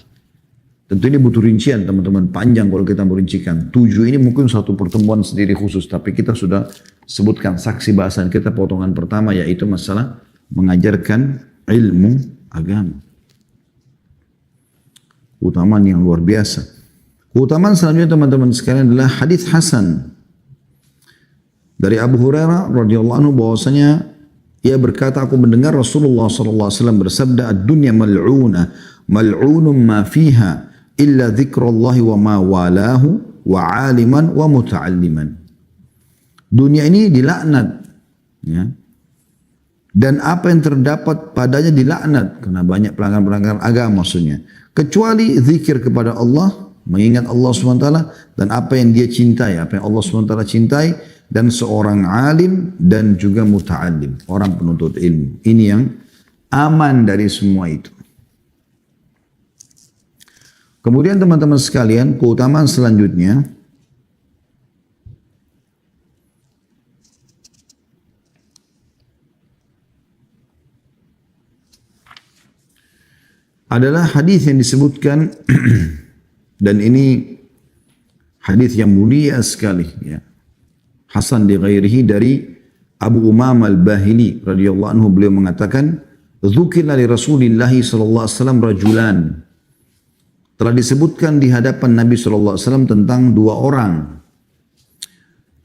Tentu ini butuh rincian teman-teman, panjang kalau kita merincikan. 7 ini mungkin satu pertemuan sendiri khusus, tapi kita sudah sebutkan saksi bahasan kita potongan pertama, yaitu masalah mengajarkan ilmu agama. Keutamaan yang luar biasa. Keutamaan selanjutnya teman-teman sekalian adalah hadis hasan dari Abu Hurairah radhiyallahu anhu, bahwasanya ia berkata, aku mendengar Rasulullah sallallahu alaihi wasallam bersabda, ad-dunya mal'una mal'unun ma fiha illa dzikrallahi wa ma walahu wa 'aliman wa muta'alliman. Dunia ini dilaknat ya. Dan apa yang terdapat padanya dilaknat karena banyak pelanggaran-pelanggaran agama maksudnya, kecuali zikir kepada Allah, mengingat Allah SWT, dan apa yang dia cintai, apa yang Allah SWT cintai, dan seorang alim dan juga muta'alim, orang penuntut ilmu. Ini yang aman dari semua itu. Kemudian teman-teman sekalian, keutamaan selanjutnya adalah hadis yang disebutkan dan ini hadis yang mulia sekali ya. Hasan di ghairihi dari Abu Umamah al-Bahili radhiyallahu anhu, beliau mengatakan, dzukira li Rasulillah sallallahu alaihi wasallam rajulan. Telah disebutkan di hadapan Nabi sallallahu alaihi wasallam tentang 2 orang.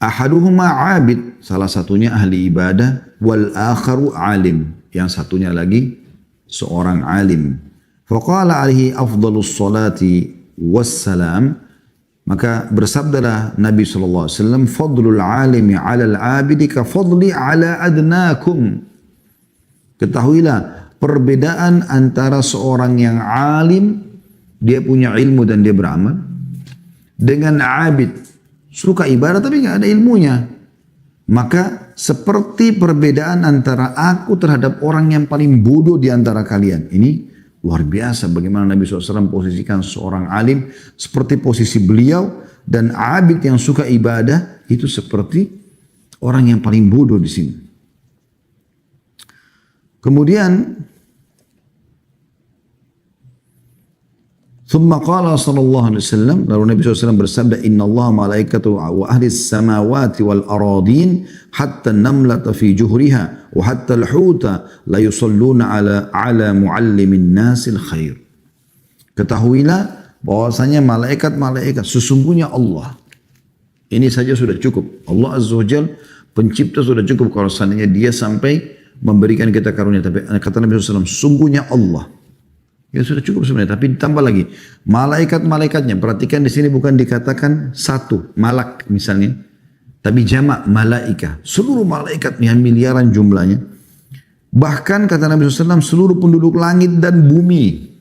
Ahaduhuma 'abid, salah satunya ahli ibadah, wal akharu alim, yang satunya lagi seorang alim. Faqala alaihi afdalus salati wassalam, maka bersabdalah Nabi SAW, fadlul alimi ala al-abidi ka fadli ala adnakum. Ketahuilah perbedaan antara seorang yang alim, dia punya ilmu dan dia beramal, dengan abid, suka ibadah tapi nggak ada ilmunya. Maka seperti perbedaan antara aku terhadap orang yang paling bodoh di antara kalian. Ini luar biasa bagaimana Nabi SAW posisikan seorang alim seperti posisi beliau, dan abid yang suka ibadah itu seperti orang yang paling bodoh di sini. Kemudian thumma qala sallallahu alaihi wasallam, lalu Nabi SAW bersabda, inna Allah malaikatu wa ahli samawati wal aradin hatta namlata fi juhriha wa hatta al-huta la yusalluna ala muallimin nasil khair. Ketahuilah bahwasanya malaikat-malaikat, sesungguhnya Allah, ini saja sudah cukup. Allah Azza wa Jal pencipta sudah cukup kalau seandainya dia sampai memberikan kita karunia. Tapi kata Nabi SAW, sesungguhnya Allah, ya sudah cukup sebenarnya. Tapi ditambah lagi malaikat-malaikatnya. Perhatikan di sini bukan dikatakan satu malak misalnya, tapi jamak malaika. Seluruh malaikat yang miliaran jumlahnya. Bahkan kata Nabi SAW, seluruh penduduk langit dan bumi.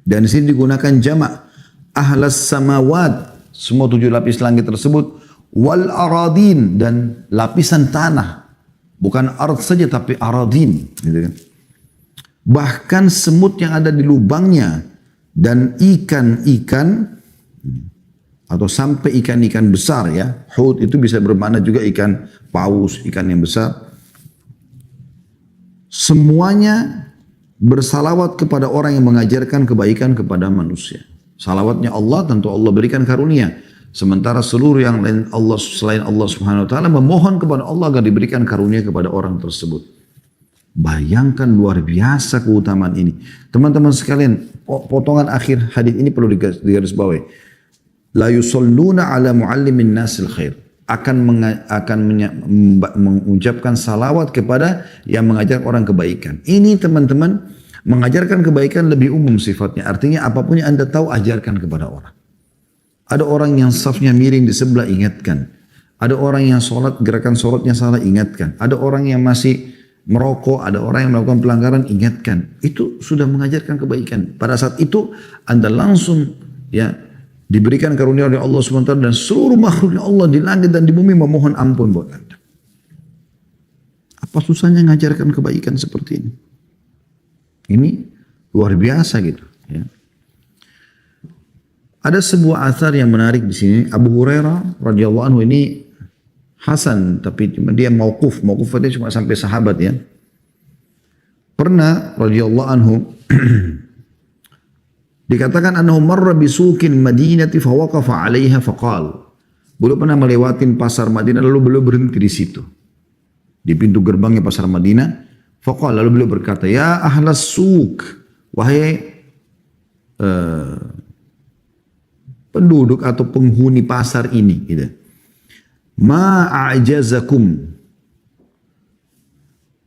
Dan di sini digunakan jamak ahlas samawat, semua 7 lapis langit tersebut, wal aradin, dan lapisan tanah. Bukan ard saja tapi aradin, gitu kan. Bahkan semut yang ada di lubangnya, dan ikan-ikan, atau sampai ikan-ikan besar ya. Hud itu bisa bermakna juga ikan paus, ikan yang besar. Semuanya bersalawat kepada orang yang mengajarkan kebaikan kepada manusia. Salawatnya Allah, tentu Allah berikan karunia. Sementara seluruh yang lain Allah, selain Allah Subhanahu wa taala, memohon kepada Allah agar diberikan karunia kepada orang tersebut. Bayangkan luar biasa keutamaan ini. Teman-teman sekalian, potongan akhir hadis ini perlu digarisbawahi. La yusalluna ala muallimin nasil khair. Akan mengucapkan salawat kepada yang mengajar orang kebaikan. Ini teman-teman, mengajarkan kebaikan lebih umum sifatnya. Artinya apapun yang Anda tahu, ajarkan kepada orang. Ada orang yang safnya miring di sebelah, ingatkan. Ada orang yang sholat, gerakan sholatnya salah, ingatkan. Ada orang yang masih merokok, ada orang yang melakukan pelanggaran, ingatkan. Itu sudah mengajarkan kebaikan. Pada saat itu Anda langsung ya diberikan karunia oleh Allah SWT dan seluruh makhluknya Allah di langit dan di bumi memohon ampun buat Anda. Apa susahnya mengajarkan kebaikan seperti ini? Ini luar biasa gitu. Ya. Ada sebuah athar yang menarik di sini. Abu Hurairah radhiyallahu anhu ini hasan, tapi dia mauquf. Mauquf dia cuma sampai sahabat ya. Pernah radhiyallahu anhu dikatakan annahu marra bisuqil Madinati fawaqafa 'alaiha faqal. Beliau pernah melewatin pasar Madinah lalu beliau berhenti di situ. Di pintu gerbangnya pasar Madinah, faqal, lalu beliau berkata, "Ya ahlas suq, wahai penduduk atau penghuni pasar ini, gitu. Ma'ajazakum."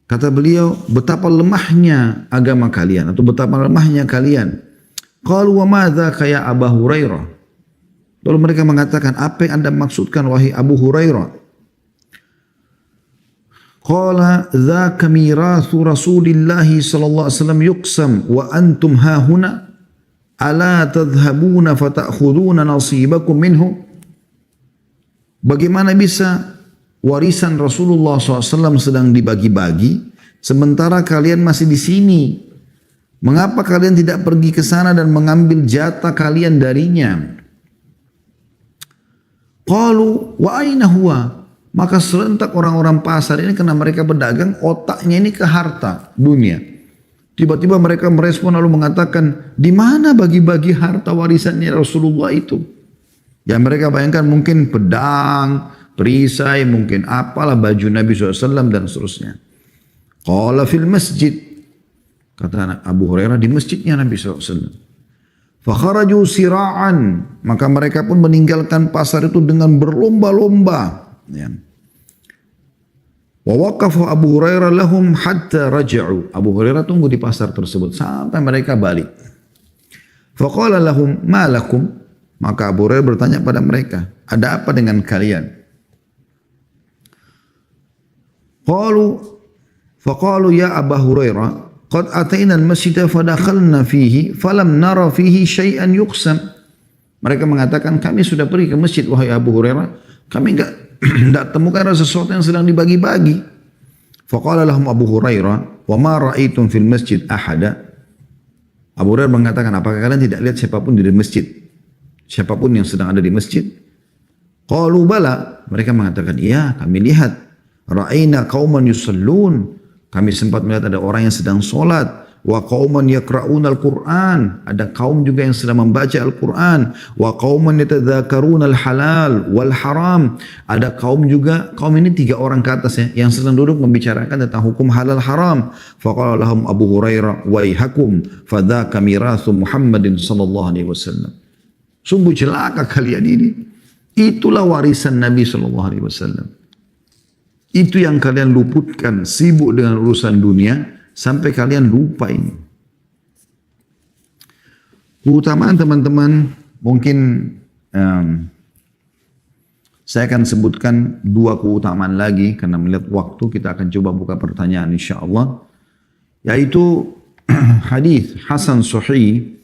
Kata beliau, betapa lemahnya agama kalian atau betapa lemahnya kalian. Qalu wa madza ya Abu Hurairah. Lalu mereka mengatakan, apa yang Anda maksudkan wahai Abu Hurairah? Qala dzaka mirathu Rasulillah sallallahu alaihi wasallam yuqsam wa antum hahuna ala tadhhabuna fata'khuduna nasibakum minhu. Bagaimana bisa warisan Rasulullah SAW sedang dibagi-bagi sementara kalian masih di sini? Mengapa kalian tidak pergi ke sana dan mengambil jatah kalian darinya? Qalu wa aina huwa? Maka serentak orang-orang pasar ini, karena mereka berdagang, otaknya ini ke harta dunia. Tiba-tiba mereka merespon lalu mengatakan, di mana bagi-bagi harta warisannya Rasulullah itu? Ya mereka bayangkan mungkin pedang, perisai, mungkin apalah baju Nabi SAW dan seterusnya. Qala fil masjid. Kata Abu Hurairah, di masjidnya Nabi SAW. Fakharaju sira'an. Maka mereka pun meninggalkan pasar itu dengan berlomba-lomba. Ya. Wa waqafa Abu Hurairah lahum hatta raja'u. Abu Hurairah tunggu di pasar tersebut sampai mereka balik. Faqala lahum ma lakum. Maka Abu Hurairah bertanya pada mereka, ada apa dengan kalian? Faqalu ya Abu Hurairah, qad atayna al-masjid fadakhalna fihi falam nara fihi syai'an yuqsam. Mereka mengatakan, kami sudah pergi ke masjid wahai Abu Hurairah, kami enggak temukan ada sesuatu yang sedang dibagi-bagi. Faqala lahum Abu Hurairah, wa ma ra'aitum fil masjid ahada. Abu Hurairah mengatakan, apakah kalian tidak lihat siapapun di masjid? Siapapun yang sedang ada di masjid? Qalu bala. Mereka mengatakan, iya, kami lihat. Ra'aina qauman yusallun. Kami sempat melihat ada orang yang sedang solat. Wa qauman yaqra'una al-Qur'an. Ada kaum juga yang sedang membaca Al-Quran. Wa qauman yatadzakaruna al-halal wal haram. Ada kaum juga, kaum ini 3 orang ke atas ya, yang sedang duduk membicarakan tentang hukum halal haram. Faqala lahum Abu Hurairah, waihakum fadzaka mirathu Muhammadin sallallahu alaihi wasallam. Sungguh celaka kalian ini. Itulah warisan Nabi sallallahu alaihi wasallam. Itu yang kalian luputkan, sibuk dengan urusan dunia, sampai kalian lupa ini. Keutamaan teman-teman, mungkin saya akan sebutkan 2 keutamaan lagi, karena melihat waktu kita akan coba buka pertanyaan insyaAllah. Yaitu hadis Hasan Sahih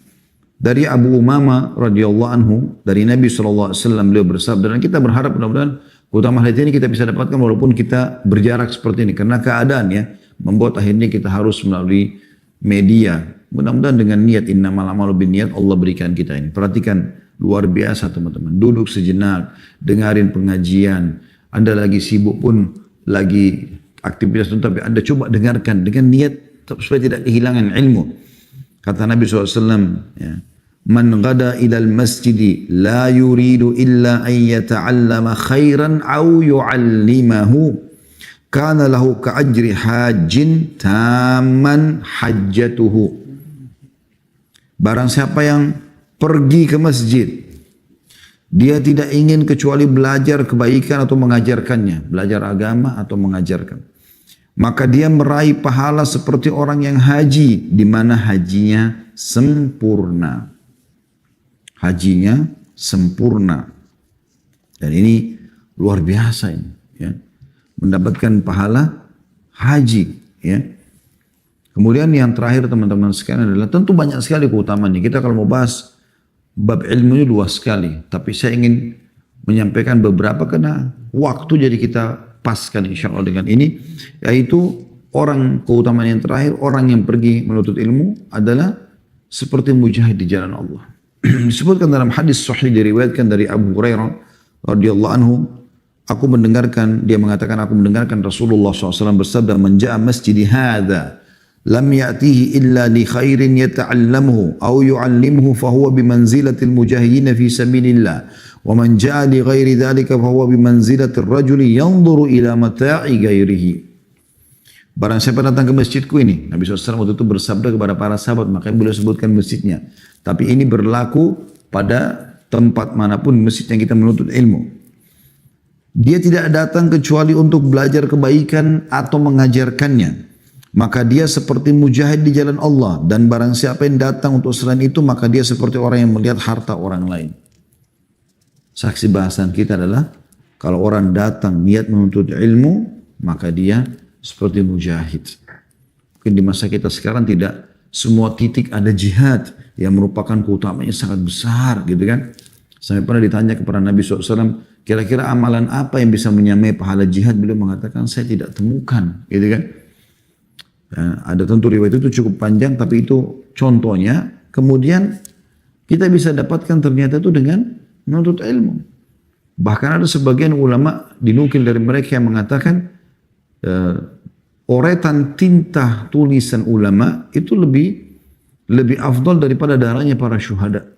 dari Abu Umamah radhiyallahu anhu, dari Nabi SAW, beliau bersabda, dan kita berharap mudah-mudahan keutamaan hadis ini kita bisa dapatkan walaupun kita berjarak seperti ini. Karena keadaan ya, membuat akhirnya kita harus melalui media. Mudah-mudahan dengan niat innamal a'malu binniyat Allah berikan kita ini. Perhatikan, luar biasa teman-teman. Duduk sejenak, dengarin pengajian. Anda lagi sibuk pun, lagi aktivitas itu, tapi Anda coba dengarkan dengan niat supaya tidak kehilangan ilmu. Kata Nabi SAW, ya, man gada ilal masjidi la yuridu illa an yata'allama khairan au yu'allimahu kana lahu ka'ajri hajjin taman hajjatuhu. Barang siapa yang pergi ke masjid, dia tidak ingin kecuali belajar kebaikan atau mengajarkannya, belajar agama atau mengajarkan, maka dia meraih pahala seperti orang yang haji, di mana hajinya sempurna. Hajinya sempurna. Dan ini luar biasa ini, ya. Mendapatkan pahala haji, ya. Kemudian yang terakhir teman-teman sekalian adalah tentu banyak sekali keutamaannya. Kita kalau mau bahas bab ilmu ini luas sekali, tapi saya ingin menyampaikan beberapa karena waktu, jadi kita paskan insya Allah dengan ini, yaitu orang keutamaan yang terakhir, orang yang pergi menuntut ilmu adalah seperti mujahid di jalan Allah. Disebutkan dalam hadis sahih diriwayatkan dari Abu Hurairah radhiyallahu anhu, aku mendengarkan, dia mengatakan aku mendengarkan Rasulullah SAW bersabda, "Man ja'a masjidi hadza lam ya'tihi illa li khairin yata'allamuhu aw yu'allimuhu fahuwa bimanzilatil mujahidin fi sabilillah wa man ja'a li ghairi dhalika fahuwa bimanzilatir rajuli yanzuru ila mata'i ghairihi." Barang siapa datang ke masjidku ini, Nabi SAW waktu itu bersabda kepada para sahabat, makanya beliau sebutkan masjidnya. Tapi ini berlaku pada tempat manapun masjid yang kita menuntut ilmu. Dia tidak datang kecuali untuk belajar kebaikan atau mengajarkannya. Maka dia seperti mujahid di jalan Allah. Dan barang siapa yang datang untuk selain itu, maka dia seperti orang yang melihat harta orang lain. Saksi bahasan kita adalah, kalau orang datang niat menuntut ilmu, maka dia seperti mujahid. Mungkin di masa kita sekarang tidak semua titik ada jihad yang merupakan keutamaannya sangat besar, gitu kan. Sampai pernah ditanya kepada Nabi SAW, kira-kira amalan apa yang bisa menyamai pahala jihad? Beliau mengatakan, saya tidak temukan, gitu kan. Ya, ada tentu riwayat itu cukup panjang, tapi itu contohnya. Kemudian kita bisa dapatkan ternyata itu dengan menuntut ilmu. Bahkan ada sebagian ulama dinukil dari mereka yang mengatakan oretan tinta tulisan ulama itu lebih afdal daripada darahnya para syuhada.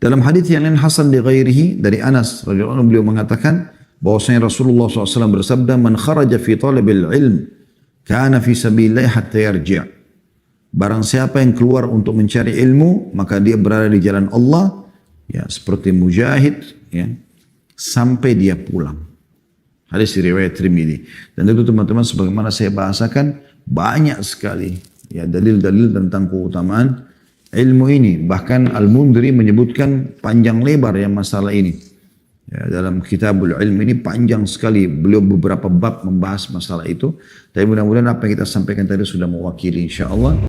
Dalam hadis yang lain Hasan di ghairihi dari Anas radhiyallahu anhu, beliau mengatakan bahwasanya Rasulullah SAW bersabda, "Man kharaja fi talabil ilm kana fi sabilillah hatta yarji'." Barang siapa yang keluar untuk mencari ilmu, maka dia berada di jalan Allah, ya, seperti mujahid, ya, sampai dia pulang. Hadis riwayat Tirmidzi. Dan itu teman-teman sebagaimana saya bahasakan, banyak sekali, ya, dalil-dalil tentang keutamaan ilmu ini. Bahkan Al-Mundhiri menyebutkan panjang lebar ya masalah ini. Ya, dalam Kitabul Ilm ini panjang sekali. Beliau beberapa bab membahas masalah itu. Tapi mudah-mudahan apa yang kita sampaikan tadi sudah mewakili insya Allah.